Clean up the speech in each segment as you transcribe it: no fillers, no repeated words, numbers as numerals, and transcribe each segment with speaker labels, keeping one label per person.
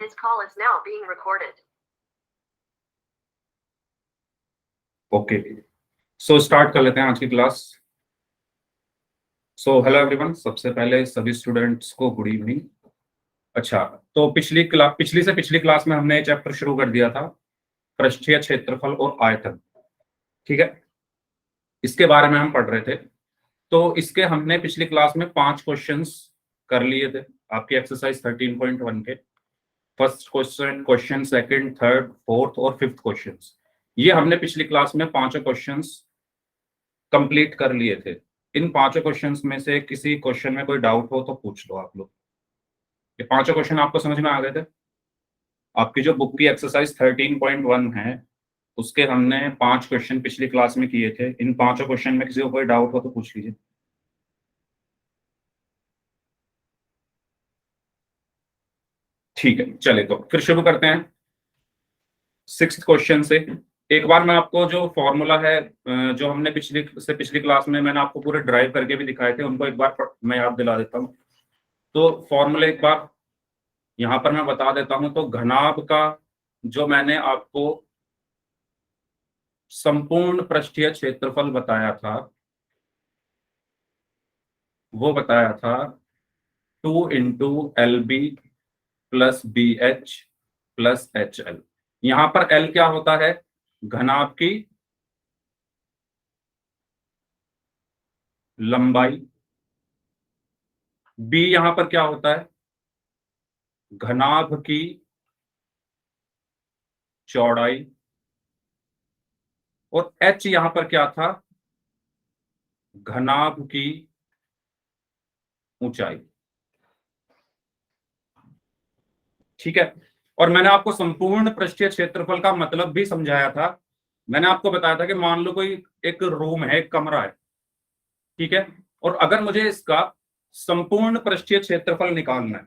Speaker 1: This call is now being recorded.
Speaker 2: Okay, so start कर लेते हैं आज की क्लास। सो हेलो एवरीवन, सबसे पहले सभी स्टूडेंट्स को गुड इवनिंग। अच्छा, तो पिछली क्लास में हमने चैप्टर शुरू कर दिया था, पृष्ठीय क्षेत्रफल और आयतन। ठीक है, इसके बारे में हम पढ़ रहे थे। तो इसके हमने पिछली क्लास में 5 क्वेश्चंस कर लिए थे आपकी एक्सरसाइज 13.1 के। First question, second, third, fourth और फिफ्थ क्वेश्चंस, ये हमने पिछली क्लास में 5 क्वेश्चंस कंप्लीट कर लिए थे। इन 5 क्वेश्चंस में से किसी क्वेश्चन में कोई डाउट हो तो पूछ लो आप लोग। ये 5 क्वेश्चन आपको समझ में आ गए थे? आपकी जो बुक की एक्सरसाइज 13.1 है उसके हमने 5 क्वेश्चन पिछली क्लास में किए थे। इन 5 क्वेश्चन में किसी को कोई डाउट हो तो पूछ लीजिए। ठीक है, चले तो फिर शुरू करते हैं 6th क्वेश्चन से। एक बार मैं आपको जो फॉर्मूला है जो हमने पिछली क्लास में मैंने आपको पूरे ड्राइव करके भी दिखाए थे, उनको एक बार मैं याद दिला देता हूँ। तो फॉर्मूला एक बार यहां पर मैं बता देता हूं। तो घनाभ का जो मैंने आपको संपूर्ण पृष्ठीय क्षेत्रफल बताया था, वो बताया था 2 into LB plus BH plus HL। यहां पर L क्या होता है? घनाभ की लंबाई। B यहां पर क्या होता है? घनाभ की चौड़ाई। और H यहां पर क्या था? घनाभ की ऊंचाई। ठीक है, और मैंने आपको संपूर्ण पृष्ठीय क्षेत्रफल का मतलब भी समझाया था। मैंने आपको बताया था कि मान लो कोई एक रूम है, एक कमरा है, ठीक है, और अगर मुझे इसका संपूर्ण पृष्ठीय क्षेत्रफल निकालना है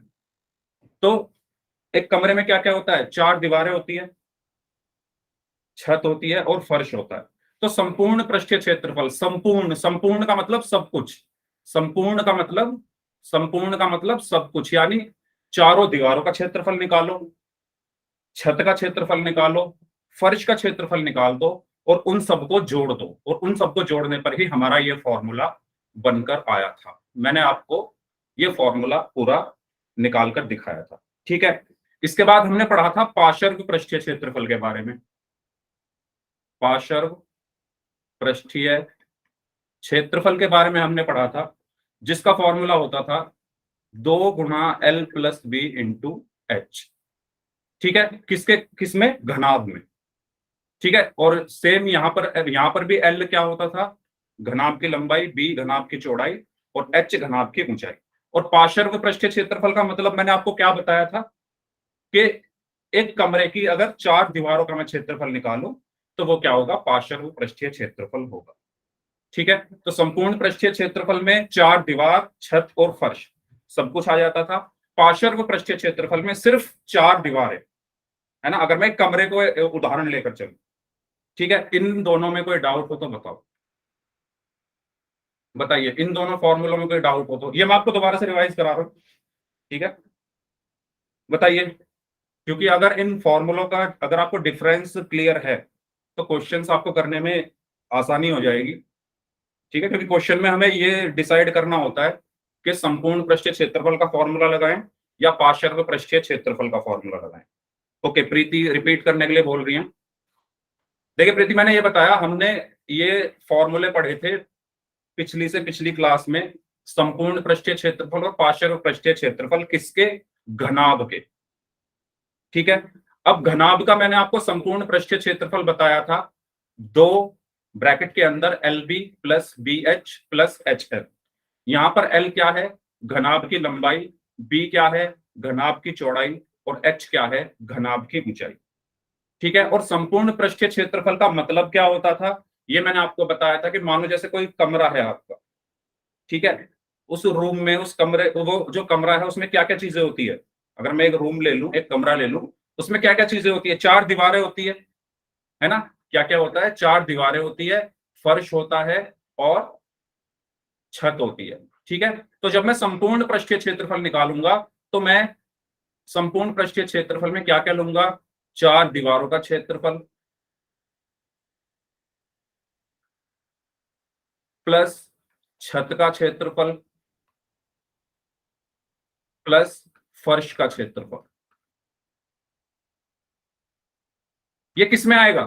Speaker 2: तो एक कमरे में क्या क्या होता है? 4 दीवारें होती है, छत होती है और फर्श होता है। तो संपूर्ण पृष्ठीय क्षेत्रफल, संपूर्ण का मतलब सब कुछ, संपूर्ण का मतलब सब कुछ, यानी चारों दीवारों का क्षेत्रफल निकालो, छत का क्षेत्रफल निकालो, फर्श का क्षेत्रफल निकाल दो और उन सबको जोड़ दो, और उन सबको जोड़ने पर ही हमारा ये फॉर्मूला बनकर आया था। मैंने आपको ये फॉर्मूला पूरा निकाल कर दिखाया था। ठीक है, इसके बाद हमने पढ़ा था पार्श्व पृष्ठीय क्षेत्रफल के बारे में। पार्श्व पृष्ठीय क्षेत्रफल के बारे में हमने पढ़ा था, जिसका फॉर्मूला होता था 2 गुणा L plus B into H। ठीक है, किसमें? घनाभ में। ठीक है, और सेम यहां पर भी L क्या होता था? घनाभ की लंबाई, B घनाभ की चौड़ाई और H घनाभ की ऊंचाई। और पार्श्व पृष्ठीय क्षेत्रफल का मतलब मैंने आपको क्या बताया था कि एक कमरे की अगर 4 दीवारों का मैं क्षेत्रफल निकालूं तो वो क्या होगा? पार्श्व पृष्ठीय क्षेत्रफल होगा। ठीक है, तो संपूर्ण पृष्ठीय क्षेत्रफल में 4 दीवार, छत और फर्श सब कुछ आ जाता था। पार्श्व पृष्ठीय क्षेत्रफल में सिर्फ 4 दीवारें, है ना। अगर मैं एक कमरे को उदाहरण लेकर चलूं, ठीक है, इन दोनों में कोई डाउट हो तो बताओ, बताइए। इन दोनों फॉर्मूलों में कोई डाउट हो तो, ये मैं आपको दोबारा से रिवाइज करा रहा हूं, ठीक है, बताइए। क्योंकि अगर इन फॉर्मूलों का अगर आपको डिफरेंस क्लियर है तो क्वेश्चंस आपको करने में आसानी हो जाएगी। ठीक है, क्योंकि क्वेश्चन में हमें ये डिसाइड करना होता है कि संपूर्ण पृष्ठीय क्षेत्रफल का फॉर्मूला लगाएं या पार्श्व पृष्ठीय क्षेत्रफल का फॉर्मूला लगाएं। ओके, प्रीति रिपीट करने के लिए बोल रही हैं। देखिए प्रीति, मैंने ये बताया, हमने ये फॉर्मूले पढ़े थे पिछली क्लास में, संपूर्ण पृष्ठीय क्षेत्रफल और पार्श्व पृष्ठीय क्षेत्रफल किसके? घनाभ के। ठीक है, अब घनाभ का मैंने आपको संपूर्ण पृष्ठीय क्षेत्रफल बताया था 2 ब्रैकेट के अंदर LB plus BH plus HL। यहां पर L क्या है? घनाभ की लंबाई, B क्या है? घनाभ की चौड़ाई और H क्या है? घनाभ की ऊंचाई। ठीक है, और संपूर्ण पृष्ठीय क्षेत्रफल का मतलब क्या होता था? ये मैंने आपको बताया था कि मानो जैसे कोई कमरा है आपका, ठीक है, उस रूम में, उस कमरे, वो जो कमरा है उसमें क्या क्या चीजें होती है? अगर मैं एक रूम ले लूं, एक कमरा ले लूं, उसमें क्या क्या चीजें होती है? 4 दीवारें होती है ना। क्या क्या होता है? 4 दीवारें होती है, फर्श होता है और छत होती है। ठीक है, तो जब मैं संपूर्ण पृष्ठीय क्षेत्रफल निकालूंगा तो मैं संपूर्ण पृष्ठीय क्षेत्रफल में क्या क्या लूंगा, 4 दीवारों का क्षेत्रफल प्लस छत का क्षेत्रफल प्लस फर्श का क्षेत्रफल। ये किस में आएगा,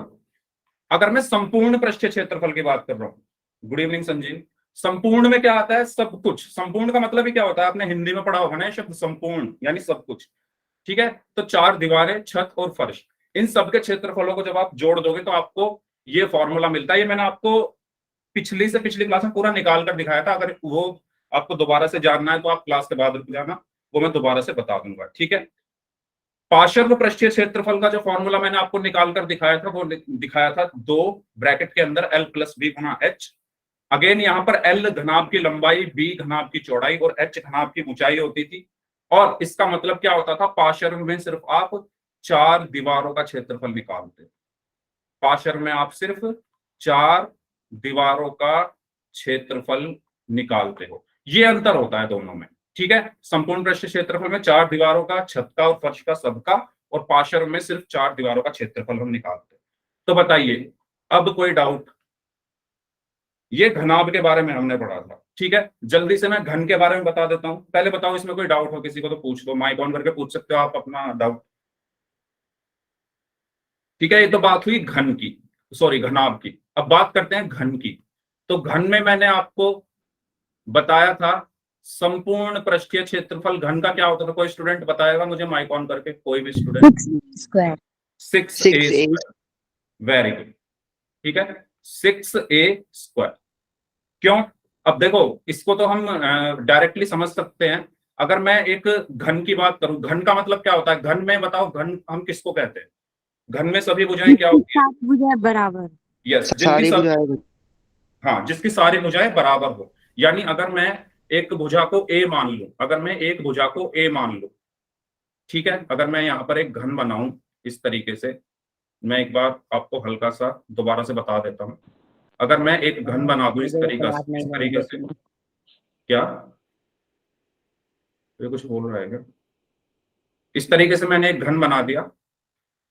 Speaker 2: अगर मैं संपूर्ण पृष्ठीय क्षेत्रफल की बात कर रहा हूं। Good evening Sanjeev. संपूर्ण में क्या आता है, सब कुछ। संपूर्ण का मतलब ही क्या होता है, आपने हिंदी में पढ़ा होगा ना शब्द संपूर्ण, यानी सब कुछ। ठीक है, तो 4 दीवारें, छत और फर्श, इन सब के क्षेत्रफलों को जब आप जोड़ दोगे तो आपको ये फॉर्मूला मिलता है। ये मैंने आपको पिछली से पिछली क्लास में पूरा निकाल कर दिखाया था। अगर वो आपको दोबारा से जानना है तो आप क्लास के बाद रुक जाना, वो मैं दोबारा से बता दूंगा। ठीक है, पार्श्व पृष्ठीय क्षेत्रफल का जो फॉर्मूला मैंने आपको निकाल कर दिखाया था, वो दिखाया था 2 ब्रैकेट के अंदर L प्लस बी गुना एच। अगेन यहाँ पर L घनाभ की लंबाई, B घनाभ की चौड़ाई और H घनाभ की ऊंचाई होती थी। और इसका मतलब क्या होता था, पार्श्व में सिर्फ आप 4 दीवारों का क्षेत्रफल निकालते। पार्श्व में आप सिर्फ 4 दीवारों का क्षेत्रफल निकालते हो। ये अंतर होता है दोनों में। ठीक है, संपूर्ण पृष्ठ क्षेत्रफल में 4 दीवारों का, छत का और फर्श का, सबका, और पार्श्व में सिर्फ 4 दीवारों का क्षेत्रफल हम निकालते। तो बताइए अब कोई डाउट। ये घनाभ के बारे में हमने पढ़ा था। ठीक है, जल्दी से मैं घन के बारे में बता देता हूं। पहले बताओ इसमें कोई डाउट हो किसी को तो पूछ दो, माइक ऑन करके पूछ सकते हो आप अपना डाउट। ठीक है, ये तो बात हुई घन की, सॉरी घनाभ की। अब बात करते हैं घन की। तो घन में मैंने आपको बताया था संपूर्ण पृष्ठीय क्षेत्रफल। घन का क्या होता था, कोई स्टूडेंट बताएगा मुझे माइक ऑन करके, कोई भी स्टूडेंट। 6a²। Very good. ठीक है, 6a²। क्यों, अब देखो इसको तो हम डायरेक्टली समझ सकते हैं। अगर मैं एक घन की बात करूं, घन का मतलब क्या होता है, घन में बताओ, घन हम किसको कहते हैं। घन में सभी भुजाएं क्या होती है,
Speaker 3: भुजाएं बराबर।
Speaker 2: यस, जिनकी
Speaker 4: सारी
Speaker 2: सब,
Speaker 4: भुजाएं।
Speaker 2: हाँ, जिसकी सारी भुजाएं बराबर हो। यानी अगर मैं एक भुजा को ए मान लूं, अगर मैं एक भुजा को ए मान लूं, ठीक है, अगर मैं यहाँ पर एक घन बनाऊं इस तरीके से, मैं एक बार आपको हल्का सा दोबारा से बता देता हूं। अगर मैं एक घन बना दूं इस तरीके से, क्या ये कुछ बोल रहा है क्या, इस तरीके से मैंने एक घन बना दिया।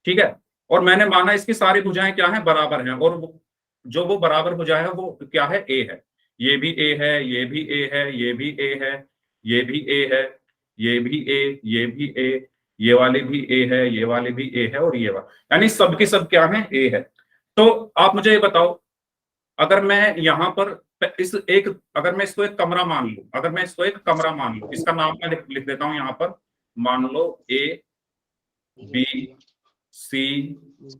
Speaker 2: ठीक है, और मैंने माना इसकी सारी भुजाएं क्या है, बराबर हैं, और जो वो बराबर भुजाएं है वो क्या है, ए है। ये भी ए है, ये भी ए है, ये भी ए है, ये भी ए है, ये भी ए, ये भी ए, ये वाली भी ए है, ये वाली भी ए है, और ये वाली, यानी सबकी सब क्या है, ए है। तो आप मुझे ये बताओ, अगर मैं यहाँ पर इस एक, अगर मैं इसको एक कमरा मान लूं, अगर मैं इसको एक कमरा मान लूं, इसका नाम मैं लिख देता हूं यहाँ पर, मान लो A B C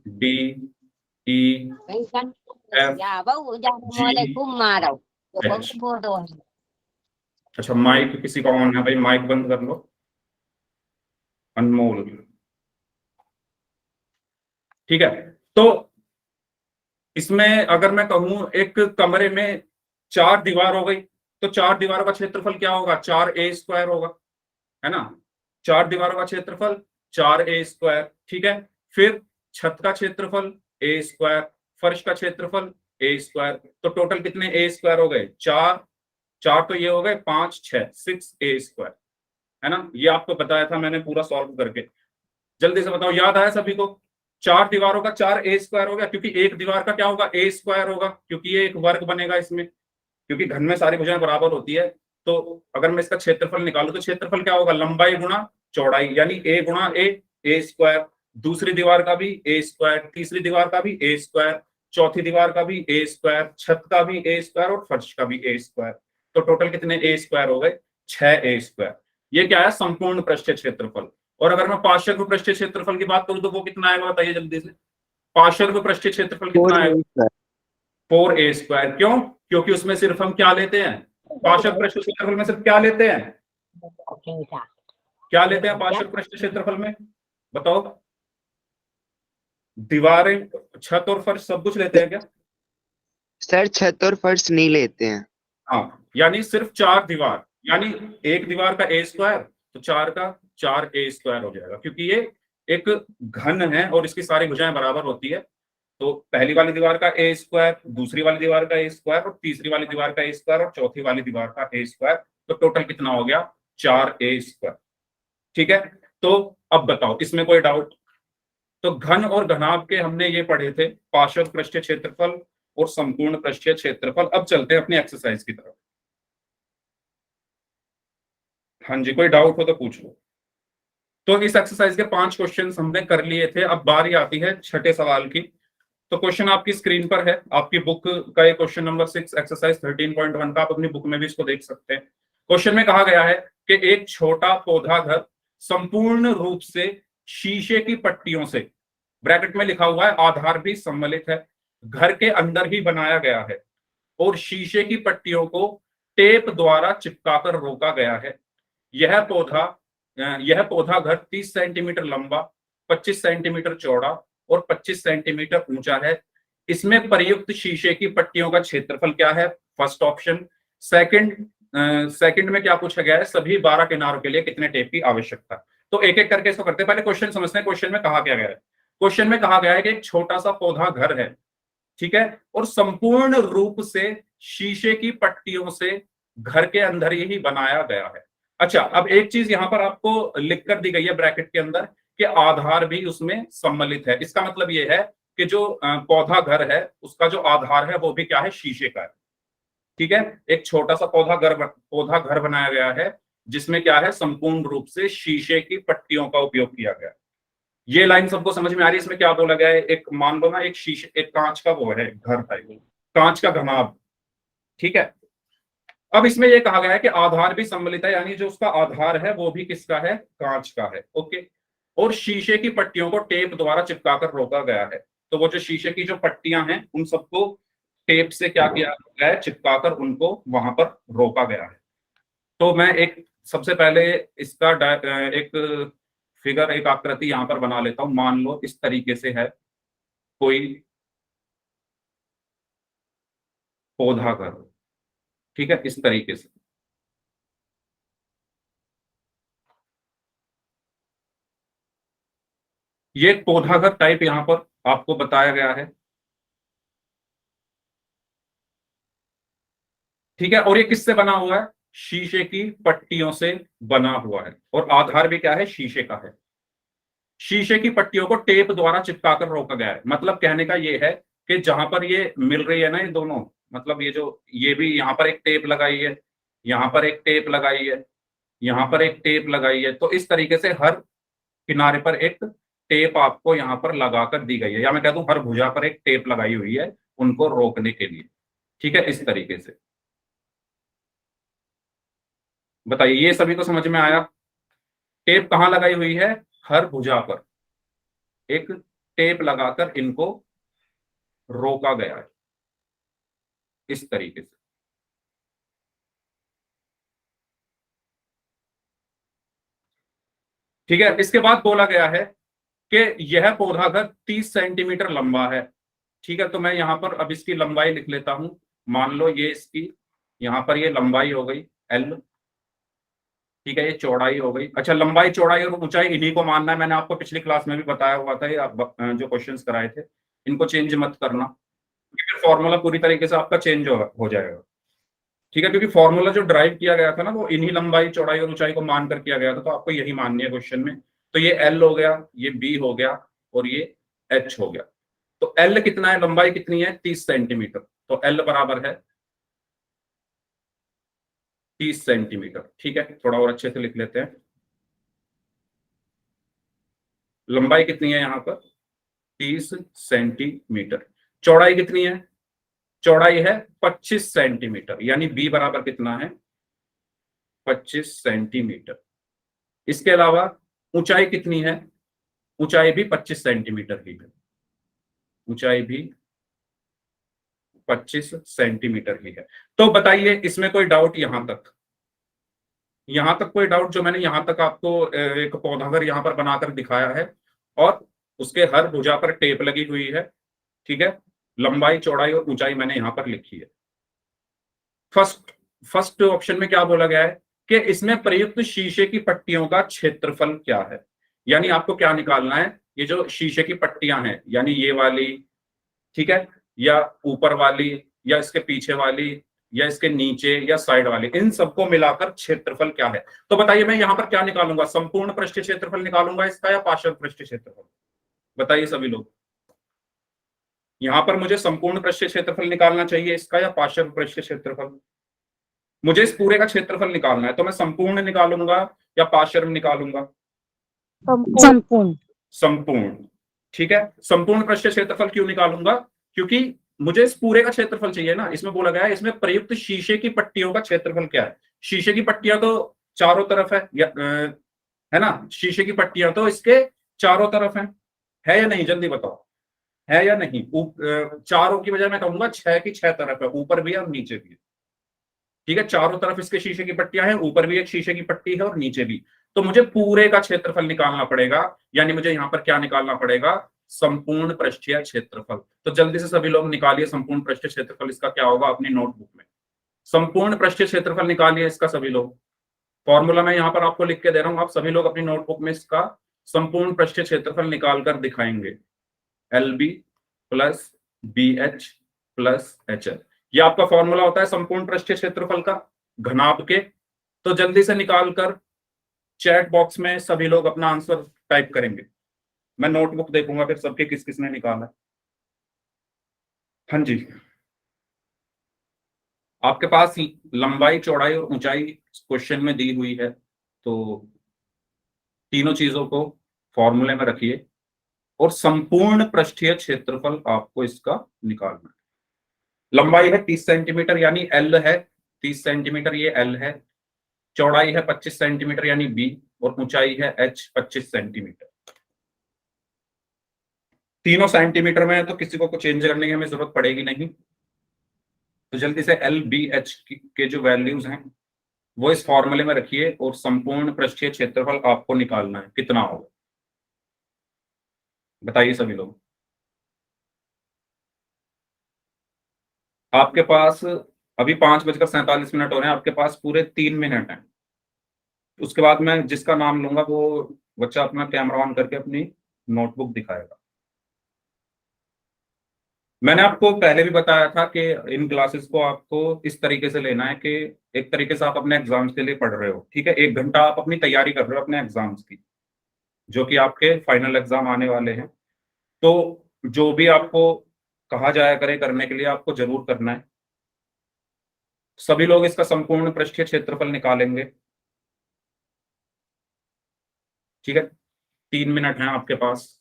Speaker 2: D E F G. अच्छा, माइक किसी का ऑन है भाई, माइक बंद कर लो। अनमोल, ठीक है। तो इसमें अगर मैं कहूं एक कमरे में 4 दीवार हो गई, तो 4 दीवारों का क्षेत्रफल क्या होगा, 4a² होगा, है ना। 4 दीवारों का क्षेत्रफल 4a²। ठीक है, फिर छत का क्षेत्रफल a², फर्श का क्षेत्रफल a²। तो टोटल कितने a² हो गए, 4। 4 तो ये हो गए, 5 6, 6a², है ना। ये आपको बताया था मैंने पूरा सॉल्व करके। जल्दी से बताओ, याद आया सभी को। 4 दीवारों का 4a² हो गया, क्योंकि एक दीवार का क्या होगा, a² होगा, क्योंकि ये एक वर्ग बनेगा इसमें, क्योंकि घन में सारी भुजाएं बराबर होती है। तो अगर मैं इसका क्षेत्रफल निकालूं तो क्षेत्रफल क्या होगा, लंबाई गुणा चौड़ाई, यानी a गुणा a²। दूसरी दीवार का भी a², तीसरी दीवार का भी a², चौथी दीवार का भी a², छत का भी a² और फर्श का भी a²। तो टोटल कितने a² हो गए, 6a²। ये क्या है, संपूर्ण पृष्ठीय क्षेत्रफल। और अगर मैं पार्श्व पृष्ठीय क्षेत्रफल की बात करूं तो वो कितना आएगा, बताइए जल्दी से। पार्श्व पृष्ठीय क्षेत्रफल कितना आएगा, 4a²। क्यों, क्योंकि उसमें सिर्फ हम क्या लेते हैं, पार्श्व पृष्ठीय क्षेत्रफल में सिर्फ क्या लेते हैं, क्या लेते हैं पार्श्व पृष्ठीय क्षेत्रफल में, बताओ। दीवारें, छत और फर्श सब कुछ लेते हैं क्या।
Speaker 4: सर छत और फर्श नहीं लेते हैं।
Speaker 2: हाँ, यानी सिर्फ 4 दीवार, यानी एक दीवार का a², तो 4 का 4a² हो जाएगा, क्योंकि ये एक घन है और इसकी सारी भुजाएं बराबर होती है। तो पहली वाली दीवार का a², दूसरी वाली दीवार का a², और तीसरी वाली दीवार का a², और चौथी वाली दीवार का a²। तो टोटल कितना हो गया, 4a²। ठीक है, तो अब बताओ इसमें कोई डाउट? तो घन और घनाभ के हमने ये पढ़े थे, पार्श्व पृष्ठीय क्षेत्रफल और संपूर्ण पृष्ठीय क्षेत्रफल। अब चलते हैं अपनी एक्सरसाइज की तरफ। हाँ जी, कोई डाउट हो तो पूछ लो। तो इस एक्सरसाइज के 5 क्वेश्चंस हमने कर लिए थे, अब बारी आती है छठे सवाल की। तो क्वेश्चन आपकी स्क्रीन पर है, आपकी बुक का ये क्वेश्चन नंबर 6 एक्सरसाइज 13.1 का, आप अपनी बुक में भी इसको देख सकते हैं। क्वेश्चन में कहा गया है कि एक छोटा पौधा घर संपूर्ण रूप से शीशे की पट्टियों से, ब्रैकेट में लिखा हुआ है आधार भी सम्मिलित है, घर के अंदर ही बनाया गया है और शीशे की पट्टियों को टेप द्वारा चिपकाकर रोका गया है। यह पौधा घर 30 सेंटीमीटर लंबा, 25 सेंटीमीटर चौड़ा और 25 सेंटीमीटर ऊंचा है। इसमें प्रयुक्त शीशे की पट्टियों का क्षेत्रफल क्या है? First option. सेकंड में क्या पूछा गया है? सभी 12 किनारों के लिए कितने टेप की आवश्यकता? तो एक एक करके इसको करते हैं। पहले क्वेश्चन समझते हैं, क्वेश्चन में कहा क्या गया है। क्वेश्चन में कहा गया है कि एक छोटा सा पौधा घर है, ठीक है, और संपूर्ण रूप से शीशे की पट्टियों से घर के अंदर ही बनाया गया है। अच्छा, अब एक चीज यहां पर आपको लिख कर दी गई है ब्रैकेट के अंदर कि आधार भी उसमें सम्मिलित है। इसका मतलब यह है कि जो पौधा घर है उसका जो आधार है वो भी क्या है? शीशे का है। ठीक है, एक छोटा सा पौधा घर बनाया गया है जिसमें क्या है? संपूर्ण रूप से शीशे की पट्टियों का उपयोग किया गया है। ये लाइन सबको समझ में आ रही है? इसमें क्या बोला गया है? एक मान लो ना, एक शीशे, एक कांच का वो है घर टाइप, कांच का घनाभ, ठीक है। अब इसमें यह कहा गया है कि आधार भी सम्मिलित है, यानी जो उसका आधार है वो भी किसका है? कांच का है। ओके, और शीशे की पट्टियों को टेप द्वारा चिपकाकर रोका गया है। तो वो जो शीशे की जो पट्टियां हैं उन सबको टेप से क्या किया गया है? चिपकाकर उनको वहां पर रोका गया है। तो मैं एक सबसे पहले इसका एक फिगर, एक आकृति यहां पर बना लेता हूं। मान लो इस तरीके से है कोई पौधा घर, ठीक है, इस तरीके से। ये एक पौधा घर टाइप यहां पर आपको बताया गया है, ठीक है। और ये किससे बना हुआ है? शीशे की पट्टियों से बना हुआ है, और आधार भी क्या है? शीशे का है। शीशे की पट्टियों को टेप द्वारा चिपकाकर रोका गया है। मतलब कहने का ये है कि जहां पर ये मिल रही है ना, ये दोनों, मतलब ये जो, ये भी यहां पर एक टेप लगाई है, यहां पर एक टेप लगाई है, यहां पर एक टेप लगाई है। तो इस तरीके से हर किनारे पर एक टेप आपको यहां पर लगाकर दी गई है, या मैं कह दूं हर भुजा पर एक टेप लगाई हुई है उनको रोकने के लिए, ठीक है, इस तरीके से। बताइए, ये सभी को समझ में आया? टेप कहां लगाई हुई है? हर भुजा पर एक टेप लगाकर इनको रोका गया है, इस तरीके से। ठीक है, इसके बाद बोला गया है कि यह पौधा घर 30 सेंटीमीटर लंबा है, ठीक है। तो मैं यहां पर अब इसकी लंबाई लिख लेता हूं। मान लो ये इसकी यहां पर ये लंबाई हो गई L, ठीक है, ये चौड़ाई हो गई। अच्छा, लंबाई, चौड़ाई और ऊंचाई इन्हीं को मानना है। मैंने आपको पिछली क्लास में भी बताया हुआ था, ये जो क्वेश्चंस कराए थे इनको चेंज मत करना, क्योंकि फिर फॉर्मूला पूरी तरीके से आपका चेंज हो जाएगा, ठीक है। क्योंकि फॉर्मूला जो ड्राइव किया गया था ना, वो इन्हीं लंबाई, चौड़ाई और ऊंचाई को मान कर किया गया था, तो आपको यही माननी है क्वेश्चन में। तो ये L हो गया, ये B हो गया और ये H हो गया। तो L कितना है? लंबाई कितनी है? 30 सेंटीमीटर। तो L बराबर है 30 सेंटीमीटर, ठीक है। थोड़ा और अच्छे से लिख लेते हैं। लंबाई कितनी है यहां पर? 30 सेंटीमीटर। चौड़ाई कितनी है? चौड़ाई है 25 सेंटीमीटर, यानी B बराबर कितना है? 25 सेंटीमीटर। इसके अलावा ऊंचाई कितनी है? ऊंचाई भी 25 सेंटीमीटर ही है, ऊंचाई भी 25 सेंटीमीटर ही है। तो बताइए, इसमें कोई डाउट यहां तक? यहां तक कोई डाउट? जो मैंने यहां तक आपको एक पौधाघर यहां पर बनाकर दिखाया है और उसके हर भुजा पर टेप लगी हुई है, ठीक है। लंबाई, चौड़ाई और ऊंचाई मैंने यहां पर लिखी है। फर्स्ट फर्स्ट ऑप्शन में क्या बोला गया है कि इसमें प्रयुक्त शीशे की पट्टियों का क्षेत्रफल क्या है। यानी आपको क्या निकालना है? ये जो शीशे की पट्टियां हैं, यानी ये वाली, ठीक है, या ऊपर वाली, या इसके पीछे वाली, या इसके नीचे या साइड वाले, इन सबको मिलाकर क्षेत्रफल क्या है। तो बताइए मैं यहां पर क्या निकालूंगा, संपूर्ण पृष्ठीय क्षेत्रफल निकालूंगा इसका या पार्श्व पृष्ठीय क्षेत्रफल? बताइए सभी लोग, यहां पर मुझे संपूर्ण पृष्ठीय क्षेत्रफल निकालना चाहिए इसका या पार्श्व पृष्ठीय क्षेत्रफल? मुझे इस पूरे का क्षेत्रफल निकालना है, तो मैं संपूर्ण निकालूंगा या पार्श्व निकालूंगा?
Speaker 3: संपूर्ण।
Speaker 2: संपूर्ण। ठीक है, संपूर्ण पृष्ठीय क्षेत्रफल क्यों निकालूंगा? क्योंकि मुझे इस पूरे का क्षेत्रफल चाहिए ना। इसमें बोला गया है इसमें प्रयुक्त शीशे की पट्टियों का क्षेत्रफल क्या है। शीशे की पट्टियां तो चारों तरफ है ना, शीशे की पट्टियां तो इसके चारों तरफ है या नहीं, जल्दी बताओ, है या नहीं? चारों की बजाय मैं कहूंगा 6 की 6 तरफ है, ऊपर भी है और नीचे भी है। ठीक है, चारों तरफ इसके शीशे की पट्टियां हैं, ऊपर भी एक शीशे की पट्टी है और नीचे भी। तो मुझे पूरे का क्षेत्रफल निकालना पड़ेगा, यानी मुझे यहां पर क्या निकालना पड़ेगा, संपूर्ण पृष्ठीय क्षेत्रफल। तो जल्दी से सभी लोग निकालिए संपूर्ण पृष्ठीय क्षेत्रफल, इसका क्या होगा अपनी नोटबुक में। संपूर्ण पृष्ठीय क्षेत्रफल निकालिए इसका सभी लोग। फॉर्मूला मैं यहां पर आपको लिख के दे रहा हूं, आप सभी लोग अपनी नोटबुक में इसका संपूर्ण पृष्ठीय क्षेत्रफल निकाल कर दिखाएंगे। LB plus BH plus HL, ये आपका फॉर्मूला होता है संपूर्ण पृष्ठीय क्षेत्रफल का घनाभ के। तो जल्दी से निकालकर चैट बॉक्स में सभी लोग अपना आंसर टाइप करेंगे। मैं नोटबुक देखूंगा फिर सबके किस किसने निकाला। हाँ जी, आपके पास लंबाई चौड़ाई और ऊंचाई क्वेश्चन में दी हुई है, तो तीनों चीजों को फॉर्मूले में रखिए और संपूर्ण पृष्ठीय क्षेत्रफल आपको इसका निकालना है। लंबाई है 30 सेंटीमीटर यानी L है 30 सेंटीमीटर, ये L है। चौड़ाई है 25 सेंटीमीटर यानी B, और ऊंचाई है H 25 सेंटीमीटर। तीनों सेंटीमीटर में है तो किसी को चेंज करने की हमें जरूरत पड़ेगी नहीं। तो जल्दी से LBH के जो वैल्यूज हैं वो इस फॉर्मूले में रखिए और संपूर्ण पृष्ठीय क्षेत्रफल आपको निकालना है, कितना होगा बताइए सभी लोग। आपके पास अभी 5:47 हो रहे हैं, आपके पास पूरे 3 मिनट हैं। उसके बाद मैं जिसका नाम लूंगा वो बच्चा अपना कैमरा ऑन करके अपनी नोटबुक दिखाएगा। मैंने आपको पहले भी बताया था कि इन क्लासेस को आपको इस तरीके से लेना है कि एक तरीके से आप अपने एग्जाम्स के लिए पढ़ रहे हो। ठीक है, 1 घंटा आप अपनी तैयारी कर रहे हो अपने एग्जाम्स की, जो कि आपके फाइनल एग्जाम आने वाले हैं। तो जो भी आपको कहा जाया करे करने के लिए आपको जरूर करना है। सभी लोग इसका संपूर्ण पृष्ठीय क्षेत्रफल निकालेंगे। ठीक है, 3 मिनट हैं आपके पास।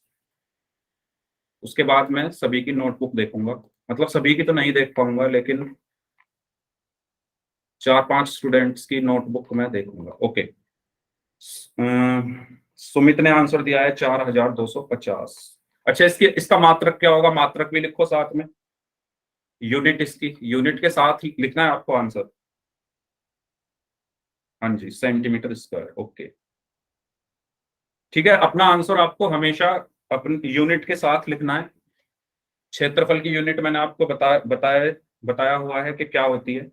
Speaker 2: उसके बाद मैं सभी की नोटबुक देखूंगा, मतलब सभी की तो नहीं देख पाऊंगा लेकिन 4-5 स्टूडेंट्स की नोटबुक मैं देखूंगा। ओके, सुमित ने आंसर दिया है 4250। अच्छा, इसका मात्रक क्या होगा, मात्रक भी लिखो साथ में। यूनिट, इसकी यूनिट के साथ ही लिखना है आपको आंसर। हाँ जी, सेंटीमीटर स्क्वायर। ओके, ठीक है, अपना आंसर आपको हमेशा अपनी यूनिट के साथ लिखना है। क्षेत्रफल की यूनिट मैंने आपको बताया हुआ है कि क्या होती है।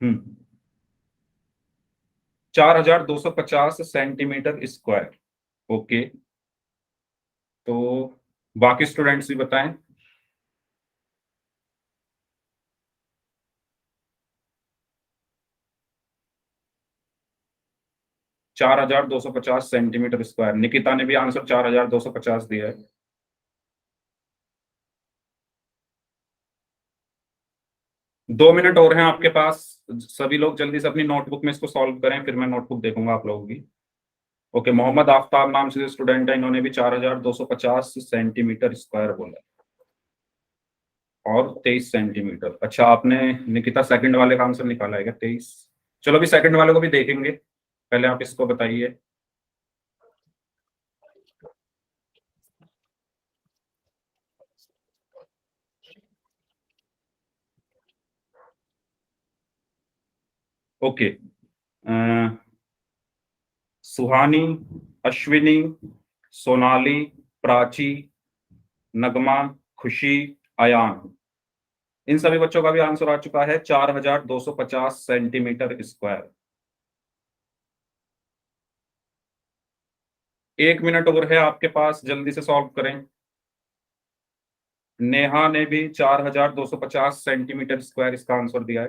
Speaker 2: हम्म 4250 सेंटीमीटर स्क्वायर। ओके, तो बाकी स्टूडेंट्स भी बताएं। 4250 सेंटीमीटर स्क्वायर। निकिता ने भी आंसर 4250 दिया है। दो मिनट और हैं आपके पास, सभी लोग जल्दी से अपनी नोटबुक में इसको सॉल्व करें, फिर मैं नोटबुक देखूंगा आप लोगों की। ओके, मोहम्मद आफ्ताब नाम से स्टूडेंट है, इन्होंने भी 4250 सेंटीमीटर स्क्वायर बोला और 23 सेंटीमीटर। अच्छा, आपने निकिता सेकंड वाले का आंसर निकाला है क्या, 23? चलो अभी सेकंड वाले को भी देखेंगे, पहले आप इसको बताइए। ओके, सुहानी, अश्विनी, सोनाली, प्राची, नगमा, खुशी, अयान, इन सभी बच्चों का भी आंसर आ चुका है 4250 सेंटीमीटर स्क्वायर। 1 मिनट और है आपके पास, जल्दी से सॉल्व करें। नेहा ने भी 4250 सेंटीमीटर स्क्वायर इसका आंसर दिया है।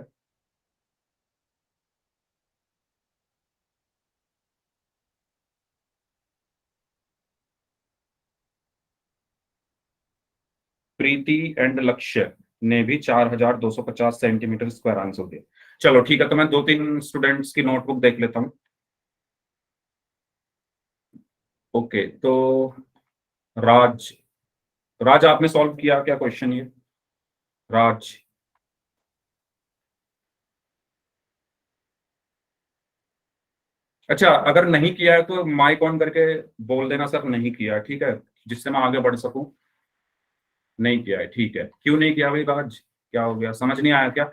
Speaker 2: प्रीति एंड लक्ष्य ने भी 4250 सेंटीमीटर स्क्वायर आंसर दिया। चलो ठीक है, तो मैं 2-3 स्टूडेंट्स की नोटबुक देख लेता हूँ। ओके, तो राज, राज आपने सॉल्व किया क्या क्वेश्चन ये? राज, अच्छा अगर नहीं किया है तो माइक ऑन करके बोल देना सर नहीं किया है, ठीक है, जिससे मैं आगे बढ़ सकूं। नहीं किया है, ठीक है। क्यों नहीं किया भाई राज, क्या हो गया, समझ नहीं आया क्या?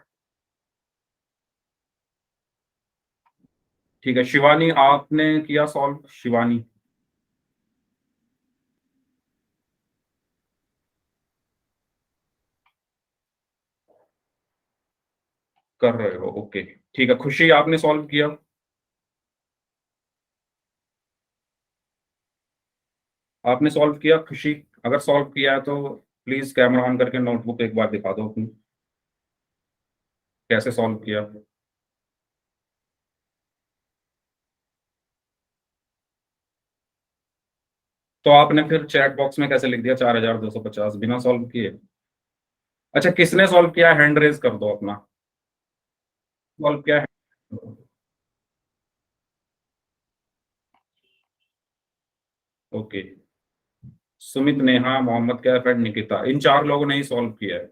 Speaker 2: ठीक है, शिवानी आपने किया सॉल्व? शिवानी कर रहे हो, ओके ठीक है। खुशी आपने सॉल्व किया? आपने सॉल्व किया खुशी? अगर सॉल्व किया है तो प्लीज कैमरा ऑन करके नोटबुक एक बार दिखा दो अपनी, कैसे सॉल्व किया। तो आपने फिर चैट बॉक्स में कैसे लिख दिया 4250 बिना सॉल्व किए? अच्छा, किसने सॉल्व किया, हैंड रेज कर दो अपना। सॉल्व किया है? ओके, सुमित, नेहा, मोहम्मद कैफ एंड निकिता, इन 4 लोगों ने ही सॉल्व किया है।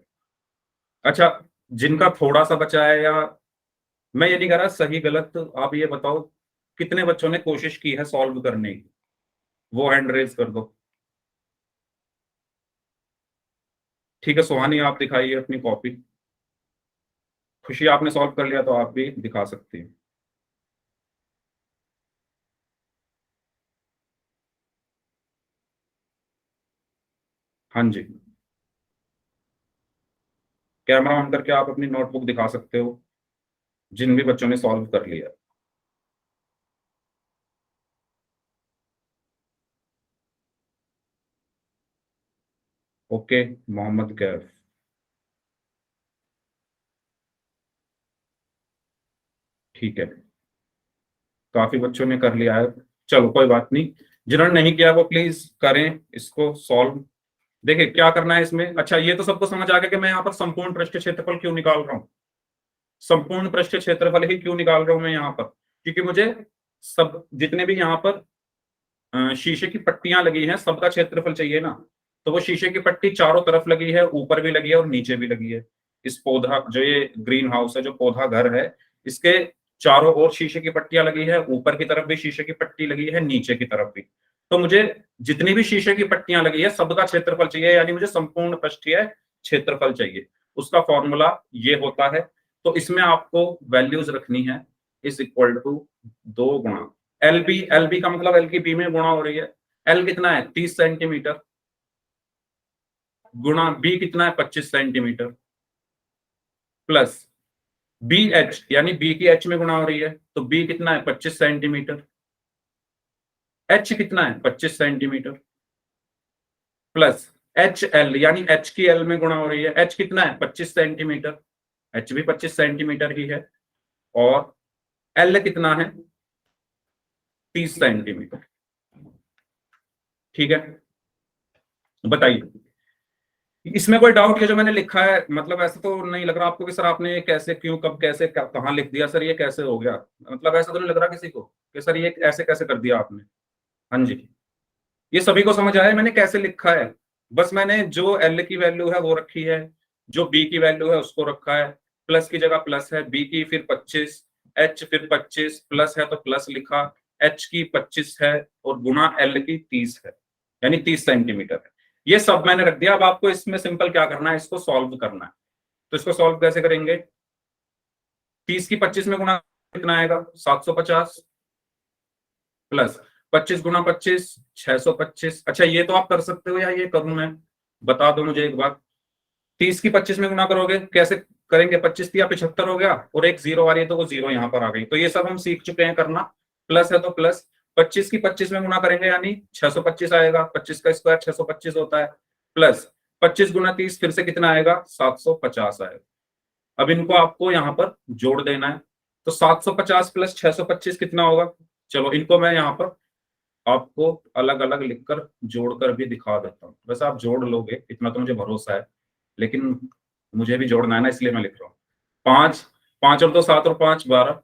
Speaker 2: अच्छा, जिनका थोड़ा सा बचा है, या मैं ये नहीं कह रहा सही गलत, आप ये बताओ कितने बच्चों ने कोशिश की है सॉल्व करने की, वो हैंड रेज कर दो। ठीक है, सुहानी आप दिखाइए अपनी कॉपी। खुशी आपने सॉल्व कर लिया तो आप भी दिखा सकती हैं। हाँ जी, कैमरा ऑन करके आप अपनी नोटबुक दिखा सकते हो जिन भी बच्चों ने सॉल्व कर लिया। ओके, मोहम्मद कैफ, ठीक है, काफी बच्चों ने कर लिया है। चलो कोई बात नहीं, जिन्होंने नहीं किया वो प्लीज करें इसको सॉल्व। देखिए क्या करना है इसमें। अच्छा, ये तो सबको समझ आ गया कि मैं यहाँ पर संपूर्ण पृष्ठ क्षेत्रफल क्यों निकाल रहा हूँ। संपूर्ण पृष्ठ क्षेत्रफल ही क्यों निकाल रहा हूं मैं यहाँ पर, क्योंकि मुझे सब जितने भी यहाँ पर शीशे की पट्टियां लगी हैं सबका क्षेत्रफल चाहिए ना। तो वो शीशे की पट्टी चारों तरफ लगी है, ऊपर भी लगी है और नीचे भी लगी है। इस पौधा जो ये ग्रीन हाउस है, जो पौधा घर है, इसके चारों ओर शीशे की पट्टियां लगी है, ऊपर की तरफ भी शीशे की पट्टी लगी है, नीचे की तरफ भी। तो मुझे जितनी भी शीशे की पट्टियां लगी है सबका क्षेत्रफल चाहिए, यानी मुझे संपूर्ण पृष्ठीय क्षेत्रफल चाहिए। उसका फॉर्मूला ये होता है। तो इसमें आपको वैल्यूज रखनी है, इज इक्वल टू 2 गुणा एल बी। एल बी का मतलब एल की बी में गुणा हो रही है। एल कितना है 30 सेंटीमीटर, गुणा बी कितना है 25 सेंटीमीटर, प्लस बी एच, यानी बी की एच में गुणा हो रही है, तो बी कितना है 25 सेंटीमीटर, एच कितना है 25 सेंटीमीटर, प्लस एच एल, यानी एच की एल में गुणा हो रही है, एच कितना है 25 सेंटीमीटर, एच भी 25 सेंटीमीटर ही है, और एल कितना है 30 सेंटीमीटर। ठीक है, बताइए इसमें कोई डाउट है जो मैंने लिखा है? मतलब ऐसा तो नहीं लग रहा आपको कि सर आपने ये कैसे, क्यों, कब, कैसे, कहाँ लिख दिया सर, ये कैसे हो गया? मतलब ऐसा तो नहीं लग रहा किसी को कि सर ये ऐसे कैसे कर दिया आपने? हाँ जी, ये सभी को समझ आया मैंने कैसे लिखा है? बस मैंने जो एल की वैल्यू है वो रखी है, जो बी की वैल्यू है उसको रखा है, प्लस की जगह प्लस है, बी की फिर 25, एच फिर 25, प्लस है तो प्लस लिखा, एच की 25 है और गुणा एल की 30 है, यानी 30 सेंटीमीटर है। ये सब मैंने रख दिया। अब आपको इसमें सिंपल क्या करना है, इसको सॉल्व करना है। तो इसको सॉल्व कैसे करेंगे? 30 की 25 में गुणा कितना आएगा 750, प्लस 25 गुणा 25 625। अच्छा ये तो आप कर सकते हो या ये करूं मैं, बता दो मुझे एक बात। 30 की 25 में गुणा करोगे कैसे करेंगे, 25 या 75 हो गया और एक जीरो आ रही है तो वो जीरो यहाँ पर आ गई। तो ये सब हम सीख चुके हैं करना। प्लस है तो प्लस, 25 की 25 में गुणा करेंगे यानी 625 आएगा, 25 का स्क्वायर 625 होता है, प्लस 25 गुना 30 फिर से कितना आएगा, 750 आएगा। अब इनको आपको यहाँ पर जोड़ देना है, तो 750 प्लस 625 कितना होगा। चलो इनको मैं यहाँ पर आपको अलग अलग लिखकर जोड़कर भी दिखा देता हूँ। वैसे आप जोड़ लोगे इतना तो मुझे भरोसा है, लेकिन मुझे भी जोड़ना है ना, इसलिए मैं लिख रहा हूँ। 5 5 और 2 7 और 5 12,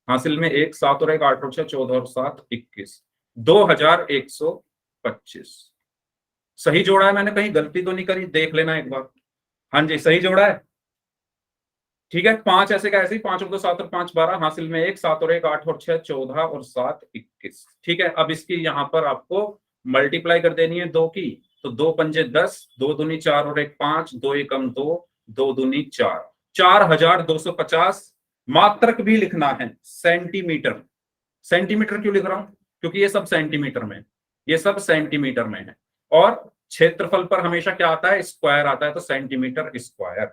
Speaker 2: हासिल में 1 7 और 1 8 और 6 14 और 7 21, 2125। सही जोड़ा है मैंने, कहीं गलती तो नहीं करी, देख लेना एक बार। हाँ जी सही जोड़ा है, ठीक है। 5 ऐसे का ऐसे ही, 5 और 2 7 और 5 12, हासिल में 1 7 और 1 8 और 6 14 और 7 21, ठीक है। अब इसकी यहाँ पर आपको मल्टीप्लाई कर देनी है 2 की, तो 2 पंजे 10, 2 दूनी 4 और 1 5, 2 एकम 2, 2 दूनी 4, 4250। मात्रक भी लिखना है, सेंटीमीटर। सेंटीमीटर क्यों लिख रहा हूं, क्योंकि ये सब सेंटीमीटर में, ये सब सेंटीमीटर में है, और क्षेत्रफल पर हमेशा क्या आता है, स्क्वायर आता है, तो सेंटीमीटर स्क्वायर।